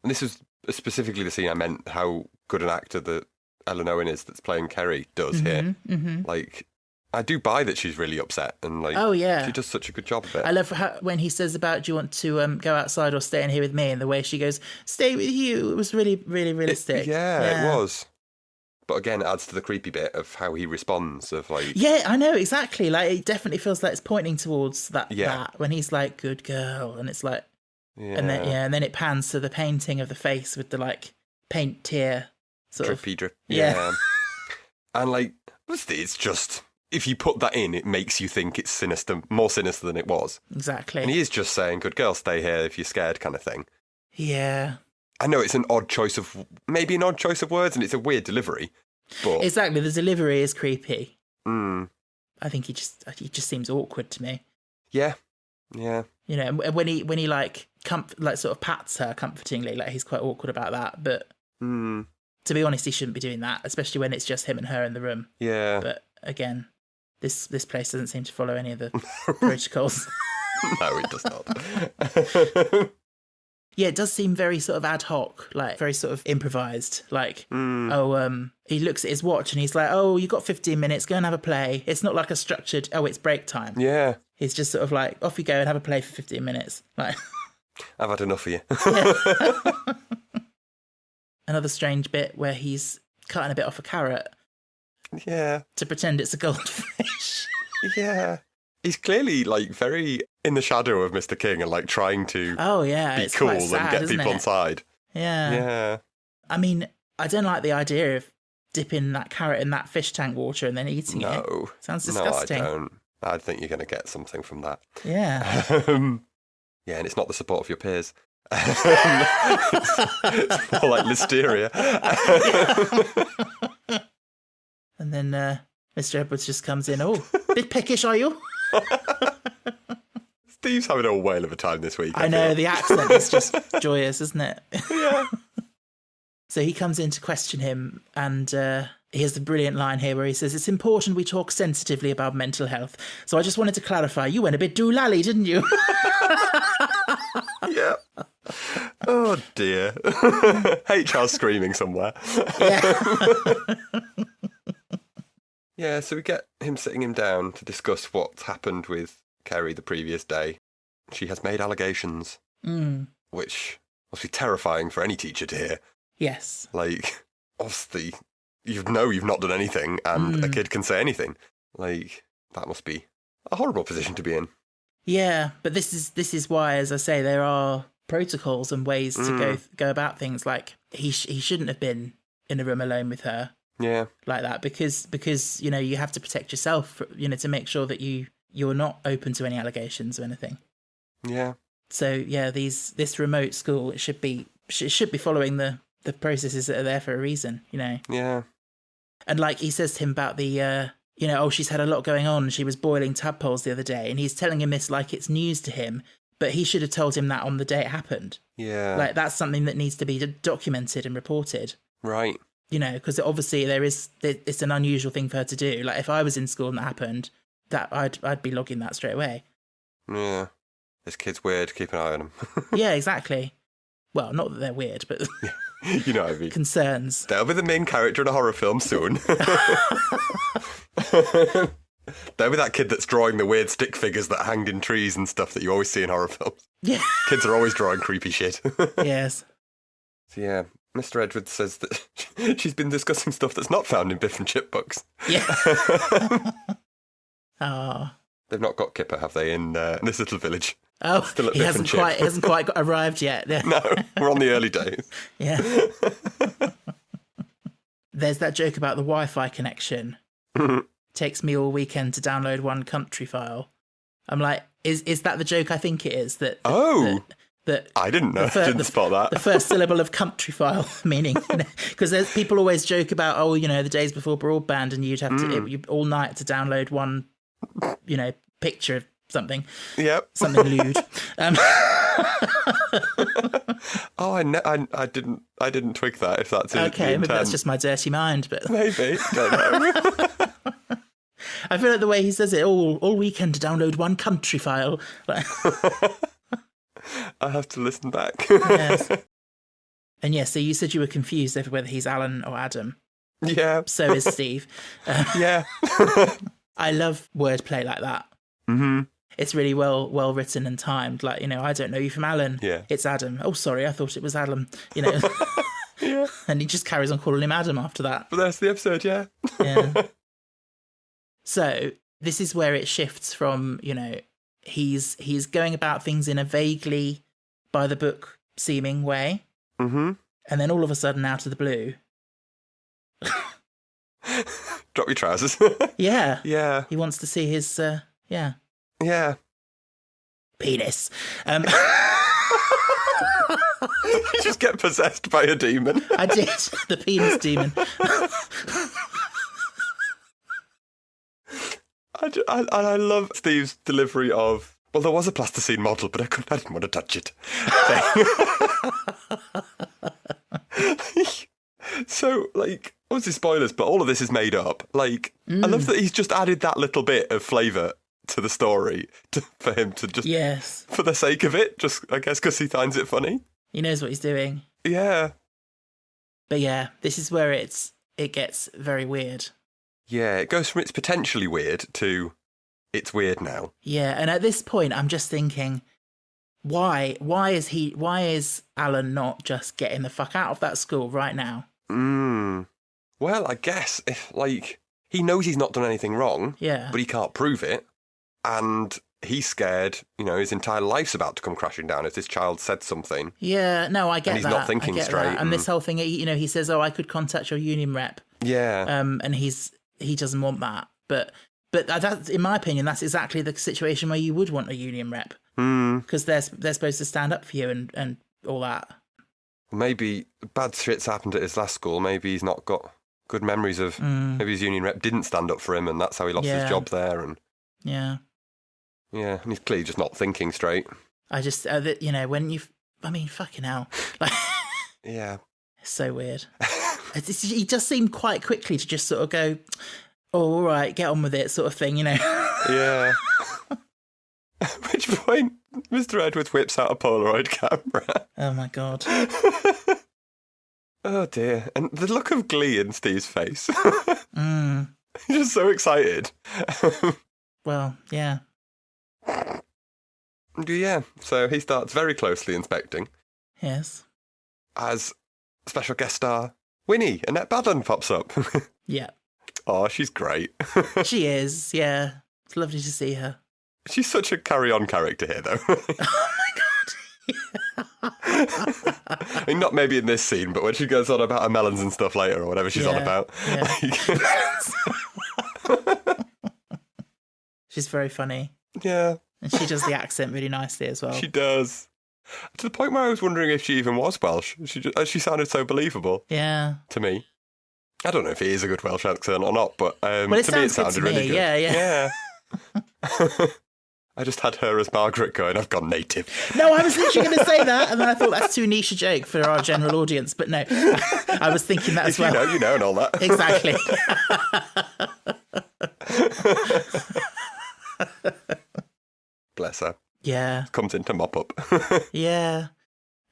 And this was specifically the scene I meant, how good an actor that Ellen Owen is that's playing Kerry does here. Like, I do buy that she's really upset and she does such a good job of it. I love when he says about, do you want to go outside or stay in here with me? And the way she goes, stay with you. It was really, really realistic. It was. But again, it adds to the creepy bit of how he responds of like... Yeah, I know, exactly. Like, it definitely feels like it's pointing towards that when he's like, good girl. And it's like... Yeah. And then it pans to the painting of the face with the like paint tear sort drippy of... drip. Yeah. And like, it's just... If you put that in, it makes you think it's sinister, more sinister than it was. Exactly. And he is just saying, good girl, stay here if you're scared kind of thing. Yeah. I know it's an odd choice of words and it's a weird delivery, but... Exactly, the delivery is creepy. I think he just seems awkward to me. Yeah. When he like sort of pats her comfortingly, like he's quite awkward about that, but to be honest, he shouldn't be doing that, especially when it's just him and her in the room. Yeah. But again, this place doesn't seem to follow any of the protocols. No, it does not. Yeah, it does seem very sort of ad hoc, like very sort of improvised. Like, he looks at his watch and he's like, oh, you got 15 minutes, go and have a play. It's not like a structured, oh, it's break time. Yeah. He's just sort of like, off you go and have a play for 15 minutes. Like, I've had enough of you. Another strange bit where he's cutting a bit off a carrot. Yeah. To pretend it's a goldfish. Yeah. He's clearly, like, very in the shadow of Mr. King and, like, trying to be cool and get people on side. Yeah. Yeah. I mean, I don't like the idea of dipping that carrot in that fish tank water and then eating it. No. Sounds disgusting. No, I don't. I think you're going to get something from that. Yeah. Yeah, and it's not the support of your peers. It's more like listeria. And then Mr. Edwards just comes in. Oh, bit peckish, are you? Steve's having a whale of a time this week. I know, the accent is just joyous, isn't it? Yeah. So he comes in to question him, and he has the brilliant line here where he says, it's important we talk sensitively about mental health. So I just wanted to clarify, you went a bit doolally, didn't you? Yeah. Oh, dear. HR screaming somewhere. Yeah. Yeah, so we get sitting him down to discuss what's happened with Kerry the previous day. She has made allegations, which must be terrifying for any teacher to hear. Yes. Like, obviously, you've not done anything, and a kid can say anything. Like, that must be a horrible position to be in. Yeah, but this is why, as I say, there are protocols and ways to go about things. Like, he shouldn't have been in a room alone with her. Yeah. Like that, because you know, you have to protect yourself, you know, to make sure that you're not open to any allegations or anything. Yeah. So yeah, this remote school, it should be following the processes that are there for a reason, you know. Yeah. And like he says to him about the you know, oh, she's had a lot going on, she was boiling tadpoles the other day, and he's telling him this like it's news to him, but he should have told him that on the day it happened. Yeah. Like, that's something that needs to be documented and reported. Right. You know, because obviously it's an unusual thing for her to do. Like, if I was in school and that happened, that I'd be logging that straight away. Yeah. This kid's weird, keep an eye on him. Yeah, exactly. Well, not that they're weird, but you know what I mean. Concerns. They'll be the main character in a horror film soon. They'll be that kid that's drawing the weird stick figures that hanged in trees and stuff that you always see in horror films. Yeah. Kids are always drawing creepy shit. Yes. So yeah, Mr. Edwards says that she's been discussing stuff that's not found in Biff and Chip books. Yeah. Oh. They've not got Kipper, have they, in this little village? Oh, still at he hasn't quite arrived yet. No, we're on the early days. Yeah. There's that joke about the Wi-Fi connection. Takes me all weekend to download one country file. I'm like, is that the joke I think it is? That I didn't know. Didn't spot that. The first syllable of country file meaning, because there's people always joke about, oh, you know, the days before broadband, and you'd have to all night to download one, you know, picture of something. Yep. Something lewd. Oh, I didn't twig that. If that's okay, maybe that's just my dirty mind, but maybe. Don't know. I feel like the way he says it, all weekend to download one country file. I have to listen back. Yes. And yeah, so you said you were confused over whether he's Alan or Adam. Yeah. So is Steve. Yeah. I love wordplay like that. Mm-hmm. It's really well written and timed. Like, you know, I don't know you from Alan. Yeah. It's Adam. Oh, sorry, I thought it was Adam. You know. Yeah. And he just carries on calling him Adam after that. But that's the episode, yeah. Yeah. So this is where it shifts from, you know, he's going about things in a vaguely by the book seeming way. Mm-hmm. And then all of a sudden, out of the blue. Drop your trousers. Yeah. Yeah. He wants to see his, yeah. Yeah. Penis. You just get possessed by a demon. I did. The penis demon. I love Steve's delivery of, well, there was a plasticine model, but I didn't want to touch it. So, like, obviously spoilers, but all of this is made up. Like, I love that he's just added that little bit of flavour to the story for him to just, yes, for the sake of it, just, I guess, because he finds it funny. He knows what he's doing. Yeah. But yeah, this is where it gets very weird. Yeah, it goes from it's potentially weird to it's weird now. Yeah, and at this point, I'm just thinking, why is Alan not just getting the fuck out of that school right now? Well, I guess if, like, he knows he's not done anything wrong, Yeah. but he can't prove it, and he's scared, you know, his entire life's about to come crashing down if this child said something. Yeah, no, I get And he's that. not thinking I get straight, that. And this whole thing, you know, he says, "Oh, I could contact your union rep," Yeah. and he doesn't want that. But that, in my opinion, that's exactly the situation where you would want a union rep, because they're supposed to stand up for you and all that. Maybe bad shit's happened at his last school. Maybe he's not got good memories of. Maybe his union rep didn't stand up for him, and that's how he lost his job there. And yeah, and he's clearly just not thinking straight. I just, you know, fucking hell, like, Yeah, it's so weird. He just seemed quite quickly to just sort of go, "Oh, all right, get on with it," sort of thing, you know. Yeah. At which point, Mr. Edwards whips out a Polaroid camera. Oh my god. Oh dear. And the look of glee in Steve's face. He's just so excited. Well, yeah. Yeah, so he starts very closely inspecting. Yes. As special guest star Winnie, Annette Badland, pops up. Yeah. Oh, she's great. She is, yeah. It's lovely to see her. She's such a carry-on character here, though. Oh my god. I mean, not maybe in this scene, but when she goes on about her melons and stuff later or whatever she's on about. Yeah. She's very funny. Yeah. And she does the accent really nicely as well. She does. To the point where I was wondering if she even was Welsh. She sounded so believable. Yeah. To me. I don't know if it is a good Welsh accent or not, but well, to me it sounded really good. Yeah. I just had her as Margaret going, I've gone native. No, I was literally going to say that, and then I thought that's too niche a joke for our general audience, but no, I was thinking that as well. You know, and all that. Exactly. Bless her. Yeah. Comes in to mop up. Yeah.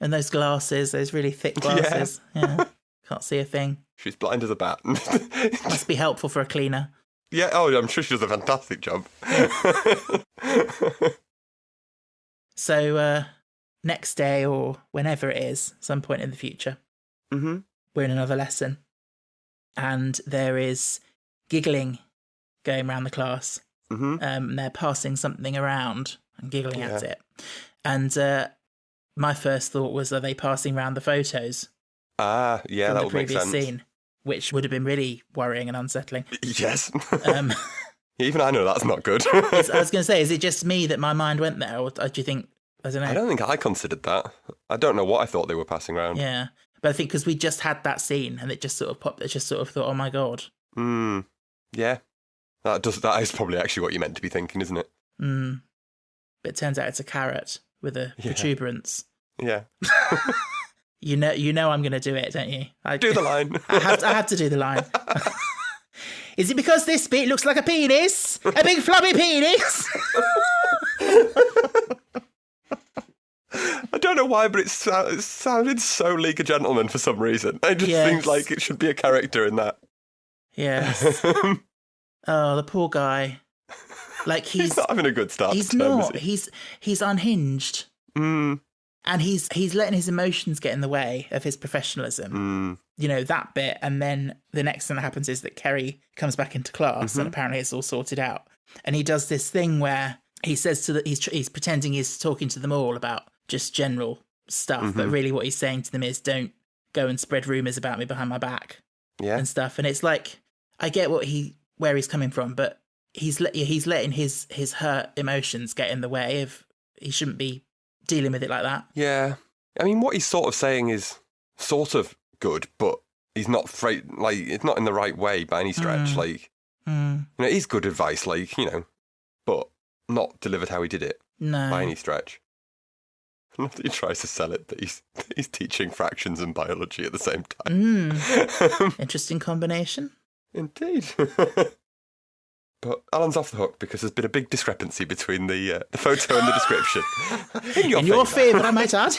And those glasses, those really thick glasses. Yeah. Can't see a thing. She's blind as a bat. Must be helpful for a cleaner. Yeah, I'm sure she does a fantastic job. So, next day or whenever it is, some point in the future, we're in another lesson. And there is giggling going around the class. They're passing something around and giggling at it. And my first thought was, are they passing around the photos? Ah, yeah, from that the would make previous sense. scene, which would have been really worrying and unsettling. Yes. Um, Even I know that's not good. I was going to say, is it just me that my mind went there, or do you think, I don't know. I don't think I considered that. I don't know what I thought they were passing around. Yeah, but I think because we just had that scene and it just sort of popped, it just sort of thought, oh my god. Yeah. That is probably actually what you meant to be thinking, isn't it? But it turns out it's a carrot with a protuberance. Yeah. You know I'm going to do it, don't you? Do the line. I have to do the line. Is it because this bit looks like a penis? A big floppy penis? I don't know why, but it sounded so League of Gentlemen for some reason. It just seems like it should be a character in that. Yes. Oh, the poor guy. Like he's not having a good start. He's not. He's unhinged. And he's letting his emotions get in the way of his professionalism. You know, that bit. And then the next thing that happens is that Kerry comes back into class and apparently it's all sorted out. And he does this thing where he says he's pretending he's talking to them all about just general stuff. But really what he's saying to them is, don't go and spread rumours about me behind my back. Yeah. And stuff. And it's like, I get where he's coming from, but he's letting his hurt emotions get in the way of, he shouldn't be dealing with it like that. Yeah. I mean, what he's sort of saying is sort of good, but he's not it's not in the right way by any stretch. Like, you know, it is good advice, like, you know, but not delivered how he did it. No. By any stretch. I love that he tries to sell it that he's teaching fractions and biology at the same time. Interesting combination. Indeed. But Alan's off the hook because there's been a big discrepancy between the photo and the description. In your favour, I might add.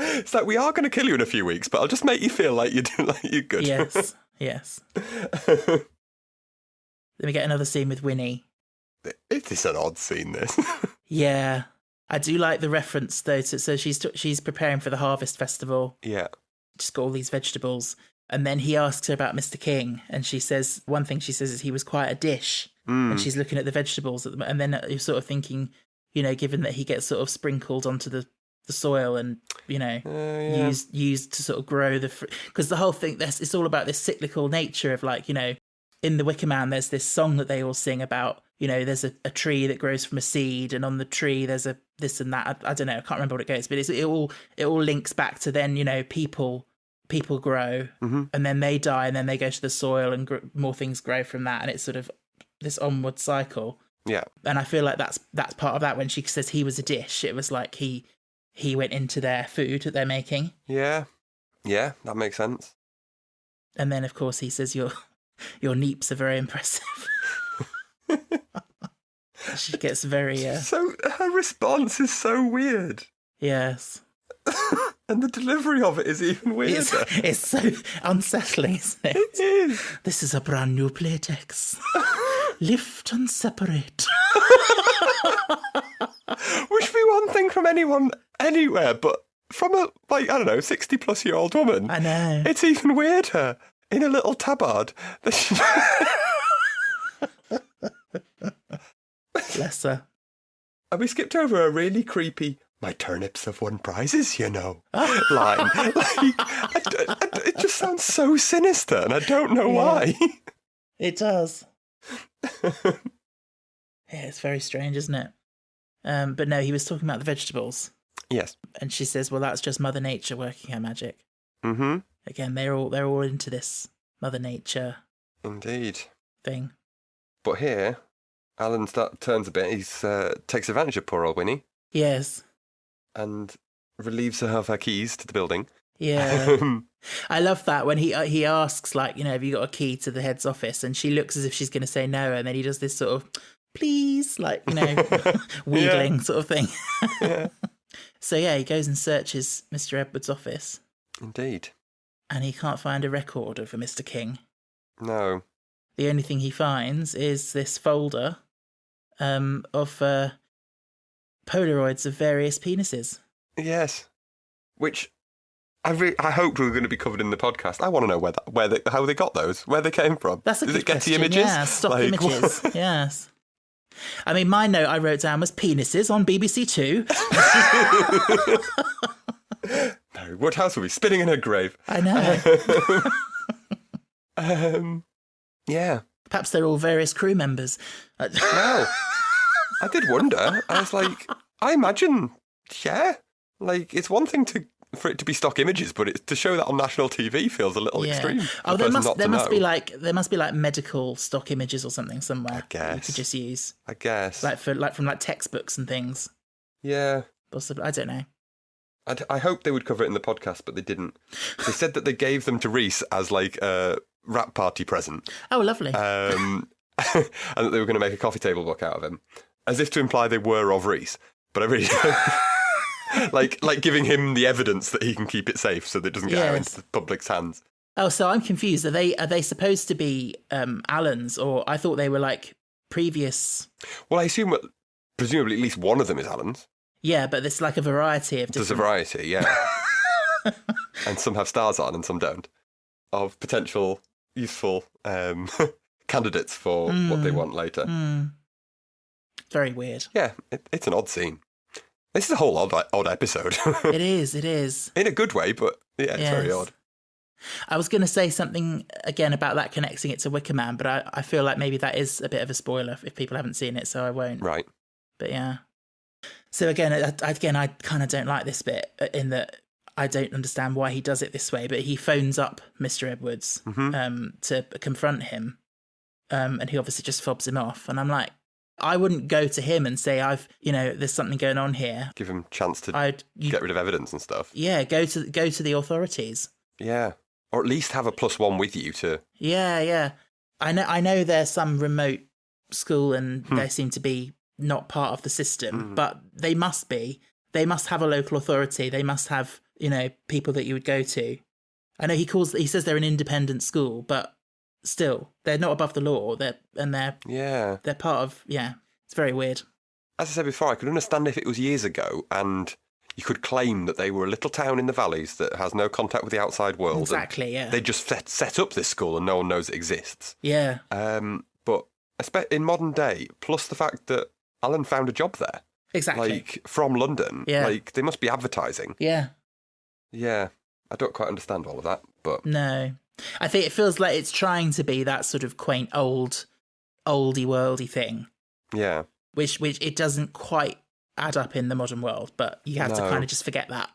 It's like, we are going to kill you in a few weeks, but I'll just make you feel like you're good. Yes, yes. Let me get another scene with Winnie. It is an odd scene, this. Yeah. I do like the reference, though. So she's preparing for the Harvest Festival. Yeah. Just got all these vegetables. And then he asks her about Mr. King. And she says, one thing she says is he was quite a dish. And she's looking at the vegetables. And then you're sort of thinking, given that he gets sort of sprinkled onto the soil and, used to sort of grow because the whole thing, it's all about this cyclical nature of like, in The Wicker Man, there's this song that they all sing about, there's a tree that grows from a seed, and on the tree there's a this and that. I don't know, I can't remember what it goes, but it all links back to then, people grow, and then they die, and then they go to the soil, and more things grow from that, and it's sort of this onward cycle. Yeah, and I feel like that's part of that. When she says he was a dish, it was like he went into their food that they're making. Yeah, that makes sense. And then, of course, he says your neeps are very impressive. She gets very... So her response is so weird. Yes. And the delivery of it is even weirder. It's so unsettling, isn't it? It is. This is a brand new Playtex. Lift and separate. Which be one thing from anyone, anywhere, but from a, 60-plus-year-old woman. I know. It's even weirder. In a little tabard. Bless her. And we skipped over a really creepy, my turnips have won prizes, line. It just sounds so sinister, and I don't know why. It does. Yeah, it's very strange, isn't it? But no, he was talking about the vegetables. Yes. And she says, well, that's just Mother Nature working her magic. Mm-hmm. Again, they're all into this Mother Nature Indeed. thing. But here, Alan turns a bit. He takes advantage of poor old Winnie. Yes. And relieves her of her keys to the building. Yeah. I love that when he asks, like, have you got a key to the head's office? And she looks as if she's going to say no. And then he does this sort of, please, like, wheedling sort of thing. Yeah. So, yeah, he goes and searches Mr. Edwards' office. Indeed. And he can't find a record of a Mr. King. No. The only thing he finds is this folder of Polaroids of various penises. Yes. Which I hoped we were going to be covered in the podcast. I want to know how they got those, where they came from. That's a good question. Getty Images? Yeah, stock images. Yes. I mean, my note I wrote down was penises on BBC Two. Mary Woodhouse will be spinning in her grave. I know. Yeah. Perhaps they're all various crew members. No. I did wonder. I was like, I imagine, yeah. Like, it's one thing for it to be stock images, but to show that on national TV feels a little extreme. Oh, there must be like medical stock images or something somewhere. I guess you could just use. I guess from textbooks and things. Yeah. Possibly, I don't know. I hoped they would cover it in the podcast, but they didn't. They said that they gave them to Reese as like a rap party present. Oh, lovely. And that they were going to make a coffee table book out of him, as if to imply they were of Reese. But I really like giving him the evidence that he can keep it safe so that it doesn't get out into the public's hands. Oh, so I'm confused. Are they supposed to be Alan's, or I thought they were like previous? Well, I assume presumably at least one of them is Alan's. Yeah, but there's like a variety of different... There's a variety, yeah. And some have stars on and some don't. Of potential useful candidates for what they want later. Very weird. Yeah, it's an odd scene. This is a whole odd episode. It is. In a good way, but yeah, it's very odd. I was going to say something again about that connecting it to Wicker Man, but I feel like maybe that is a bit of a spoiler if people haven't seen it, so I won't. Right. But yeah. So again, I kind of don't like this bit in that I don't understand why he does it this way, but he phones up Mr. Edwards to confront him, and he obviously just fobs him off. And I'm like, I wouldn't go to him and say, there's something going on here. Give him a chance to get rid of evidence and stuff. Yeah, go to the authorities. Yeah, or at least have a +1 with you to... Yeah. I know there's some remote school and they seem to be not part of the system, but they must be. They must have a local authority. They must have, people that you would go to. I know he says they're an independent school, but still, they're not above the law. They're part of, it's very weird. As I said before, I could understand if it was years ago and you could claim that they were a little town in the valleys that has no contact with the outside world. Exactly, yeah. They just set up this school and no one knows it exists. Yeah. But in modern day, plus the fact that Alan found a job there. Exactly. From London. Yeah. They must be advertising. Yeah. Yeah. I don't quite understand all of that, but... No. I think it feels like it's trying to be that sort of quaint, oldie worldy thing. Yeah. Which it doesn't quite add up in the modern world, but you have to kind of just forget that,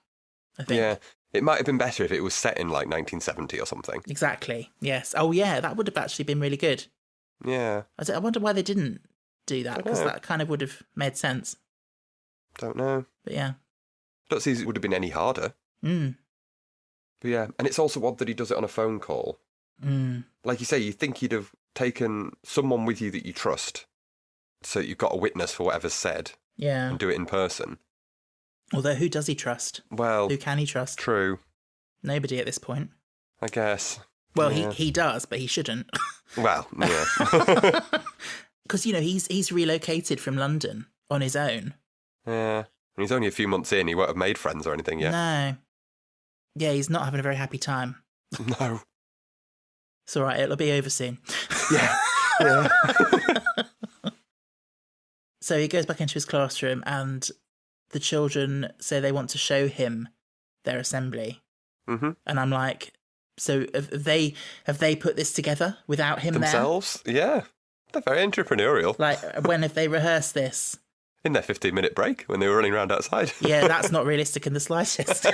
I think. Yeah. It might have been better if it was set in 1970 or something. Exactly. Yes. Oh, yeah, that would have actually been really good. Yeah. I wonder why they didn't do that, because that kind of would have made sense. Don't know. But yeah. Don't see it would have been any harder. Mm. But yeah, and it's also odd that he does it on a phone call. Mm. Like you say, you think he'd have taken someone with you that you trust, so you've got a witness for whatever's said. Yeah. And do it in person. Although, who does he trust? Well... Who can he trust? True. Nobody at this point. I guess. Well, he does, but he shouldn't. Well, yeah. Because, he's relocated from London on his own. Yeah. And he's only a few months in. He won't have made friends or anything yet. No. Yeah, he's not having a very happy time. No. It's all right. It'll be over soon. Yeah. Yeah. So he goes back into his classroom and the children say they want to show him their assembly. Mm-hmm. And I'm like, so have they put this together without him themselves? There? Yeah. They're very entrepreneurial. Like, when have they rehearsed this? In their 15-minute break when they were running around outside. Yeah, that's not realistic in the slightest.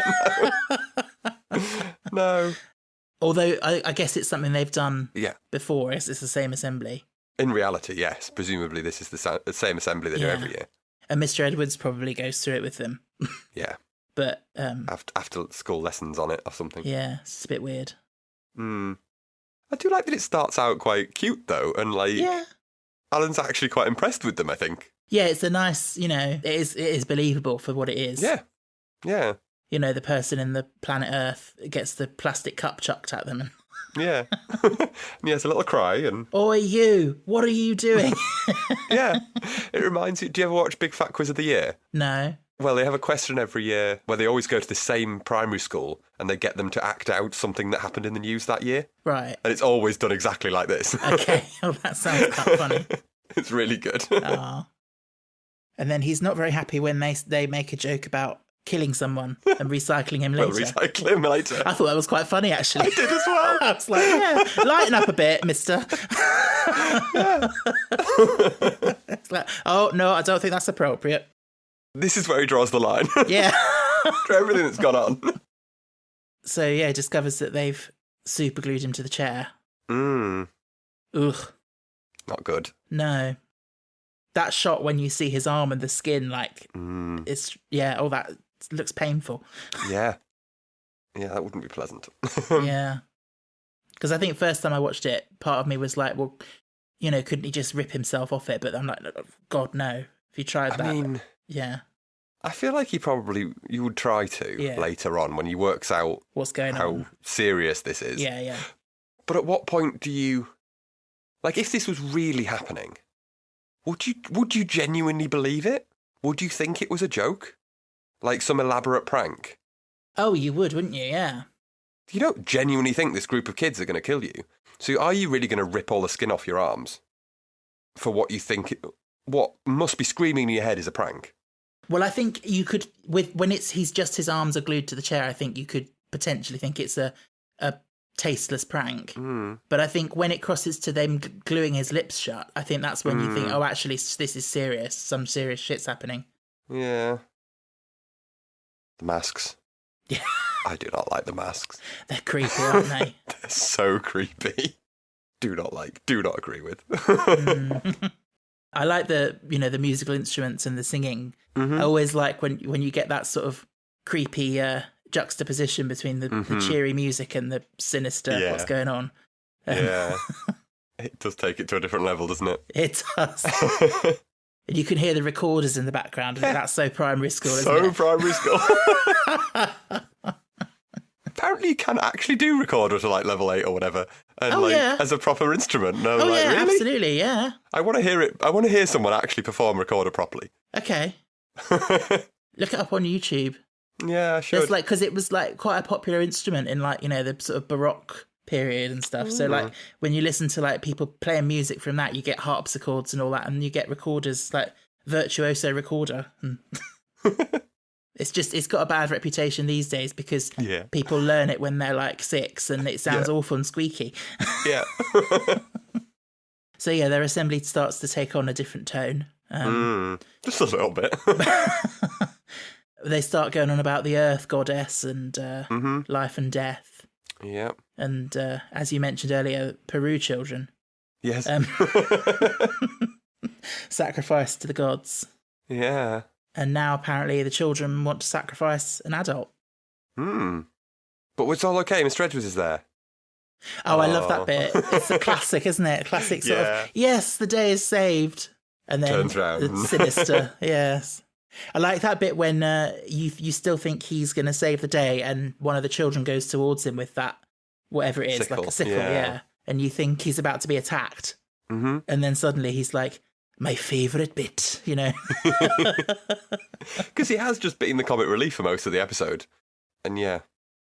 No. Although I guess it's something they've done before. It's the same assembly. In reality, yes. Presumably this is the same assembly they do every year. And Mr. Edwards probably goes through it with them. Yeah. But... after school lessons on it or something. Yeah, it's a bit weird. I do like that it starts out quite cute, though, and Alan's actually quite impressed with them, I think. Yeah, it's a nice, it is believable for what it is. Yeah. Yeah. The person in the planet Earth gets the plastic cup chucked at them. Yeah. And he has a little cry and... Oi, you! What are you doing? Yeah. It reminds you... Do you ever watch Big Fat Quiz of the Year? No. Well, they have a question every year where they always go to the same primary school and they get them to act out something that happened in the news that year. Right. And it's always done exactly like this. Okay. Oh, that sounds quite funny. It's really good. Oh. And then he's not very happy when they make a joke about killing someone and recycling him later. Well, recycle him later. I thought that was quite funny, actually. I did as well. I was like, yeah, lighten up a bit, mister. It's like, oh, no, I don't think that's appropriate. This is where he draws the line. Yeah. For everything that's gone on. So, yeah, he discovers that they've super glued him to the chair. Ugh. Not good. No. That shot when you see his arm and the skin, it's, that looks painful. Yeah. Yeah, that wouldn't be pleasant. Yeah. Because I think first time I watched it, part of me was like, well, couldn't he just rip himself off it? But I'm like, God, no. If you tried that. I mean... Yeah. I feel like you would try to later on when he works out what's going on, how serious this is. Yeah, yeah. But at what point do you... if this was really happening, would you genuinely believe it? Would you think it was a joke? Like some elaborate prank? Oh, you would, wouldn't you? Yeah. You don't genuinely think this group of kids are going to kill you. So are you really going to rip all the skin off your arms for what you think... what must be screaming in your head is a prank? Well, I think you could, when he's just his arms are glued to the chair, I think you could potentially think it's a tasteless prank. But I think when it crosses to them gluing his lips shut, I think that's when you think, oh, actually, this is serious. Some serious shit's happening. Yeah. The masks. Yeah. I do not like the masks. They're creepy, aren't they? They're so creepy. Do not agree with. I like the musical instruments and the singing. I always like when you get that sort of creepy juxtaposition between the cheery music and the sinister what's going on. Yeah. It does take it to a different level, doesn't it? It does. And you can hear the recorders in the background. And that's so primary school, isn't So it? primary school. Apparently you can actually do recorder to like level 8 or whatever. And as a proper instrument. And I was like, really? Absolutely, yeah. I want to hear it. I want to hear someone actually perform recorder properly. Okay. Look it up on YouTube. Yeah, I should. It's like, because it was like quite a popular instrument in like, the sort of Baroque period and stuff. So like when you listen to like people playing music from that, you get harpsichords and all that, and you get recorders like virtuoso recorder. It's got a bad reputation these days because people learn it when they're like 6 and it sounds awful and squeaky. Yeah. So their assembly starts to take on a different tone. Just a little bit. They start going on about the earth goddess and life and death. Yeah. And as you mentioned earlier, Peru children. Yes. Sacrifice to the gods. Yeah. And now apparently the children want to sacrifice an adult. But it's all okay. Mr. Edwards is there. Oh, I love that bit. It's a classic, isn't it? A classic sort of, yes, the day is saved. And then turns round. It's sinister. Yes. I like that bit when you still think he's going to save the day and one of the children goes towards him with that, whatever it is, sickle. like a sickle, and you think he's about to be attacked. And then suddenly he's like, my favourite bit, Because he has just been the comic relief for most of the episode. And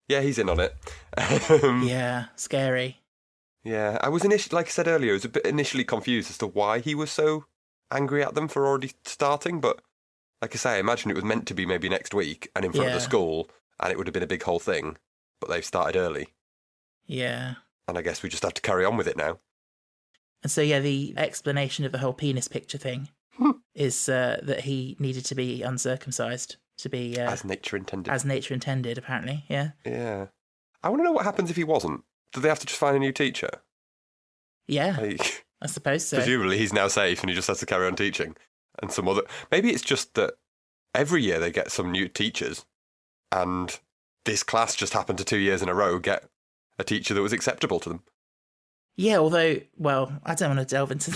he's in on it. Scary. Yeah, I was like I said earlier, I was a bit initially confused as to why he was so angry at them for already starting, but like I say, I imagine it was meant to be maybe next week and in front of the school, and it would have been a big whole thing, but they've started early. Yeah. And I guess we just have to carry on with it now. And so, the explanation of the whole penis picture thing is that he needed to be uncircumcised to be... as nature intended. As nature intended, apparently, yeah. Yeah. I want to know what happens if he wasn't. Do they have to just find a new teacher? Yeah, I suppose so. Presumably he's now safe and he just has to carry on teaching. And some other... Maybe it's just that every year they get some new teachers and this class just happened to 2 years in a row get a teacher that was acceptable to them. Yeah, although, well, I don't want to delve into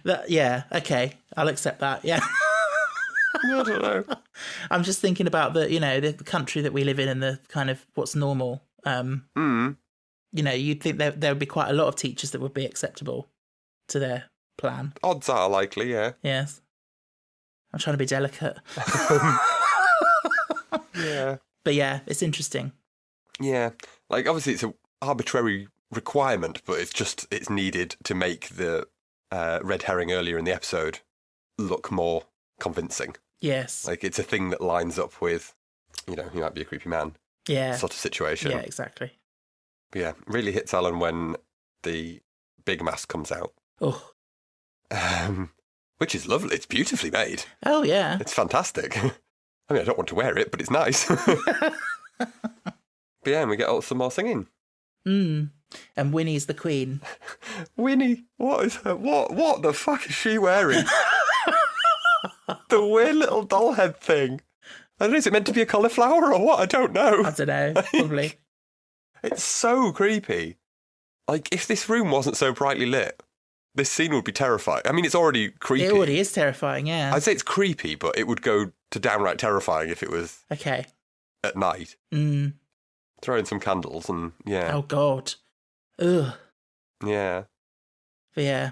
that. Yeah, okay, I'll accept that. Yeah, I don't know. I'm just thinking about the country that we live in and the kind of what's normal. You'd think there would be quite a lot of teachers that would be acceptable to their plan. Odds are likely, yeah. Yes, I'm trying to be delicate. Yeah, but yeah, it's interesting. Yeah, like obviously it's an arbitrary requirement, but it's needed to make the red herring earlier in the episode look more convincing. Yes. Like it's a thing that lines up with, he might be a creepy man. Yeah. Sort of situation. Yeah, exactly. But yeah, really hits Alan when the big mask comes out. Oh. Which is lovely. It's beautifully made. Oh, yeah. It's fantastic. I mean, I don't want to wear it, but it's nice. But yeah, and we get some more singing. And Winnie's the queen. Winnie, what is her? What the fuck is she wearing? The weird little doll head thing. I don't know, is it meant to be a cauliflower or what? I don't know. I don't know, probably. It's so creepy. Like, if this room wasn't so brightly lit, this scene would be terrifying. I mean, it's already creepy. It already is terrifying, yeah. I'd say it's creepy, but it would go to downright terrifying if it was at night. Throw in some candles and, yeah. Oh, God. Ugh. Yeah. But yeah,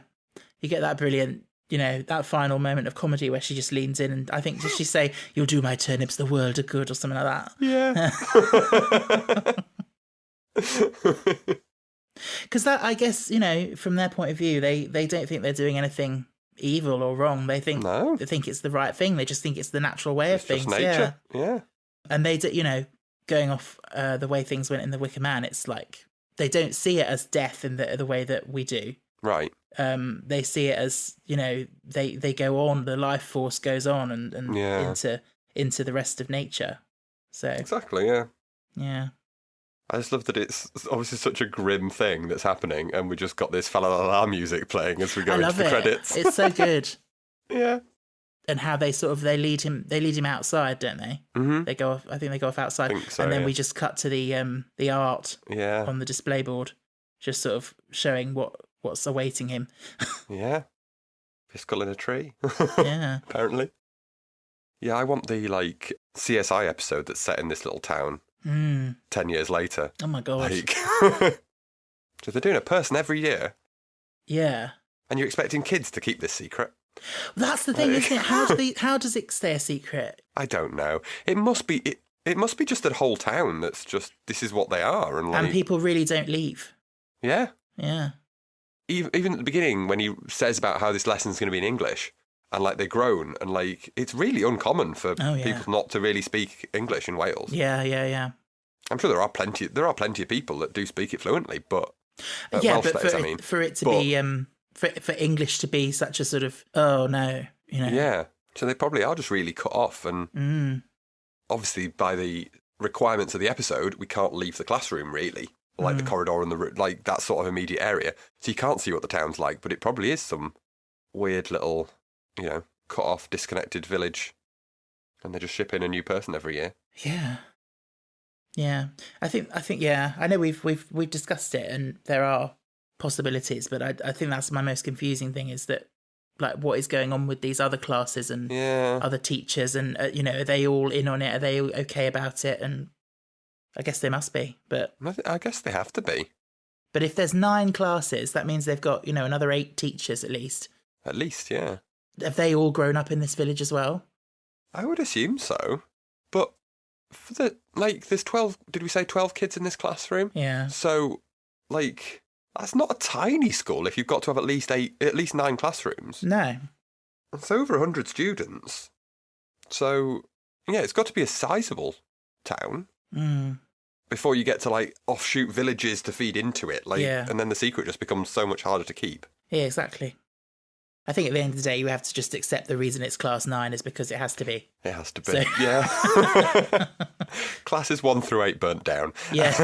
you get that brilliant, that final moment of comedy where she just leans in and I think, does she say, you'll do my turnips the world of good or something like that? Yeah. Because that, I guess, from their point of view, they don't think they're doing anything evil or wrong. They think it's the right thing. They just think it's the natural way of things. Just nature. Yeah. And they, going off the way things went in The Wicker Man, it's like they don't see it as death in the way that we do. Right. They see it as, they go on, the life force goes on and into the rest of nature. So exactly, yeah. Yeah. I just love that it's obviously such a grim thing that's happening, and we just got this fa-la-la-la music playing as we go into the credits. It's so good. Yeah. And how they they lead him outside, don't they? Mm-hmm. I think they go off outside, so, and then we just cut to the art on the display board, just sort of showing what's awaiting him. Yeah. Fiscal in a tree. Yeah. Apparently. Yeah, I want the, like, CSI episode that's set in this little town 10 years later. Oh, my God. Like, so they're doing a person every year, Yeah. and you're expecting kids to keep this secret? That's the thing, isn't it? How does it stay a secret? I don't know. It must be it must be just a whole town that's just, this is what they are. And people really don't leave. Yeah. Yeah. Even at the beginning, when he says about how this lesson's going to be in English, and like they're grown, and like it's really uncommon for people not to really speak English in Wales. Yeah. I'm sure there are plenty of people that do speak it fluently, but yeah, Welsh but players, for it to be for English to be such a sort of Yeah, so they probably are just really cut off, and obviously by the requirements of the episode, we can't leave the classroom really, like the corridor and like that sort of immediate area, so you can't see what the town's like. But it probably is some weird little, cut off, disconnected village, and they just ship in a new person every year. Yeah. I think. Yeah. I know we've discussed it, and there are possibilities, but I think that's my most confusing thing is that, like, what is going on with these other classes and other teachers, and are they all in on it? Are they okay about it? And I guess they must be, but I guess they have to be. But if there's 9 classes, that means they've got another 8 teachers at least. At least, yeah. Have they all grown up in this village as well? I would assume so, but for there's 12. Did we say 12 kids in this classroom? Yeah. So, that's not a tiny school if you've got to have at least 9 classrooms. No. It's over 100 students. So, yeah, it's got to be a sizable town before you get to, offshoot villages to feed into it. And then the secret just becomes so much harder to keep. Yeah, exactly. I think at the end of the day, you have to just accept the reason it's class 9 is because it has to be. It has to be, yeah. Classes 1 through 8 burnt down. Yeah.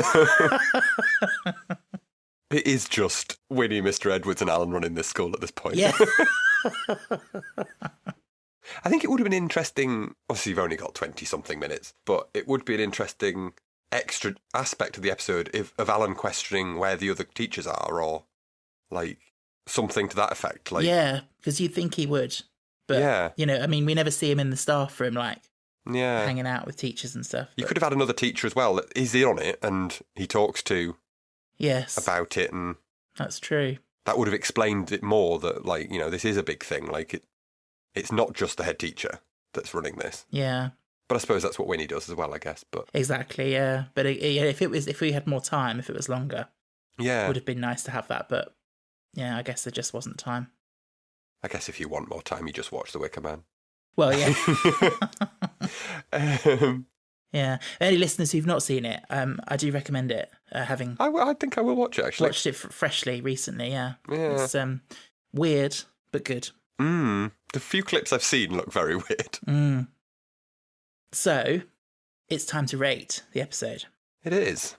It is just Winnie, Mr. Edwards and Alan running this school at this point. Yeah. I think it would have been interesting, obviously you've only got 20-something minutes, but it would be an interesting extra aspect of the episode of Alan questioning where the other teachers are, or, something to that effect. Yeah, because you'd think he would. But, we never see him in the staff room, hanging out with teachers and stuff. You could have had another teacher as well that is in on it, and he talks to... Yes. about it, and that's true. That would have explained it more that, this is a big thing. It's not just the head teacher that's running this. Yeah. But I suppose that's what Winnie does as well, I guess. But exactly, yeah. But if we had more time, if it was longer, it would have been nice to have that. But yeah, I guess there just wasn't time. I guess if you want more time, you just watch The Wicker Man. Well, yeah. Yeah. Any listeners who've not seen it, I do recommend it. I think I will watch it, actually. Watched it freshly recently, yeah. Yeah. It's weird, but good. The few clips I've seen look very weird. So, it's time to rate the episode. It is.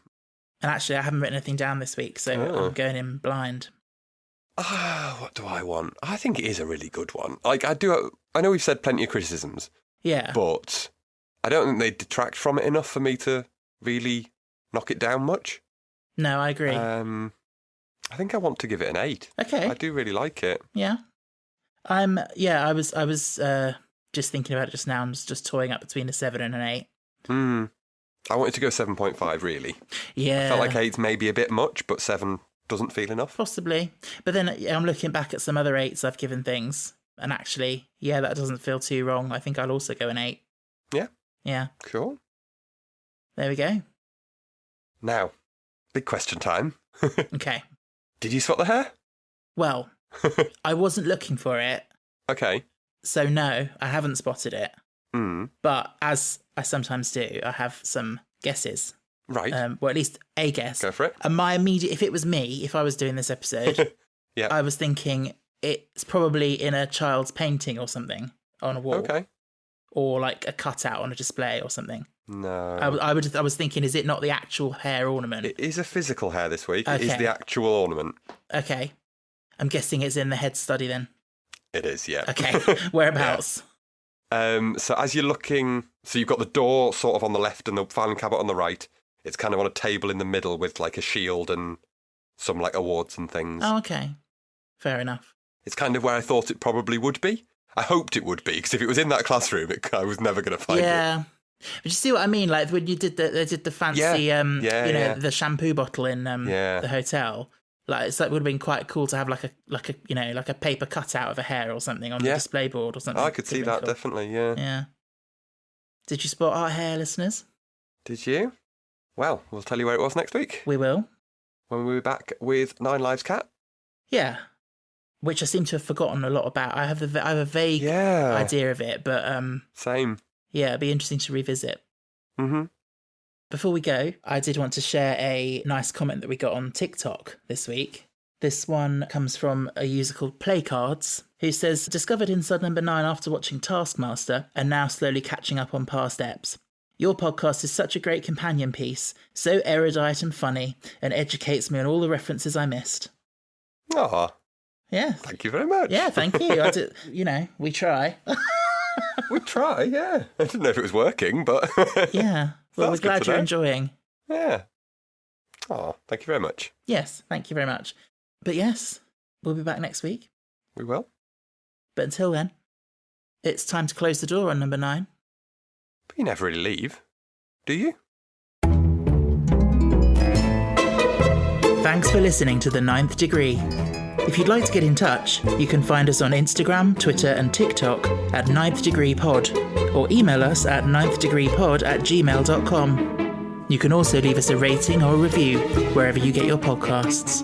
And actually, I haven't written anything down this week, so I'm going in blind. What do I want? I think it is a really good one. I know we've said plenty of criticisms. Yeah. But I don't think they detract from it enough for me to really knock it down much. No, I agree. I think I want to give it an 8. Okay. I do really like it. Yeah. I was just thinking about it just now. I'm just toying up between a 7 and an 8. I wanted to go 7.5, really. Yeah. I felt like 8's maybe a bit much, but 7 doesn't feel enough. Possibly. But then I'm looking back at some other 8s I've given things, and actually, that doesn't feel too wrong. I think I'll also go an 8. Yeah. Yeah. Cool. There we go. Now, big question time. Okay. Did you spot the hair? Well, I wasn't looking for it. Okay. So no, I haven't spotted it. But as I sometimes do, I have some guesses. Right. Or at least a guess. Go for it. And my immediate, if it was me, if I was doing this episode, I was thinking it's probably in a child's painting or something on a wall. Okay. Or like a cutout on a display or something. No. I was thinking, is it not the actual hair ornament? It is a physical hair this week. Okay. It is the actual ornament. Okay. I'm guessing it's in the head study then. It is, yeah. Okay. Whereabouts? So as you're looking, so you've got the door sort of on the left and the filing cabinet on the right. It's kind of on a table in the middle with like a shield and some like awards and things. Oh, okay. Fair enough. It's kind of where I thought it probably would be. I hoped it would be, because if it was in that classroom, I was never going to find it. Yeah. But you see what I mean? Like when they did the fancy, the shampoo bottle in the hotel. Like it would have been quite cool to have like a paper cutout of a hair or something on the display board or something. I could see that, definitely, yeah. Yeah. Did you spot our hair, listeners? Did you? Well, we'll tell you where it was next week. We will. When we'll be back with Nine Lives Cat. Yeah. Which I seem to have forgotten a lot about. I have a vague idea of it, but same. Yeah, it'd be interesting to revisit. Mm-hmm. Before we go, I did want to share a nice comment that we got on TikTok this week. This one comes from a user called Playcards, who says, discovered in Sud Number 9 after watching Taskmaster and now slowly catching up on past eps. Your podcast is such a great companion piece, so erudite and funny, and educates me on all the references I missed. Aw. Yeah. Thank you very much. Yeah, thank you. We try. We try, yeah. I didn't know if it was working, but... Yeah. Well, we're glad you're enjoying. Yeah. Oh, thank you very much. Yes, thank you very much. But yes, we'll be back next week. We will. But until then, it's time to close the door on Number 9. But you never really leave, do you? Thanks for listening to The Ninth Degree. If you'd like to get in touch, you can find us on Instagram, Twitter and TikTok at Ninth Degree Pod, or email us at ninthdegreepod@gmail.com. You can also leave us a rating or a review wherever you get your podcasts.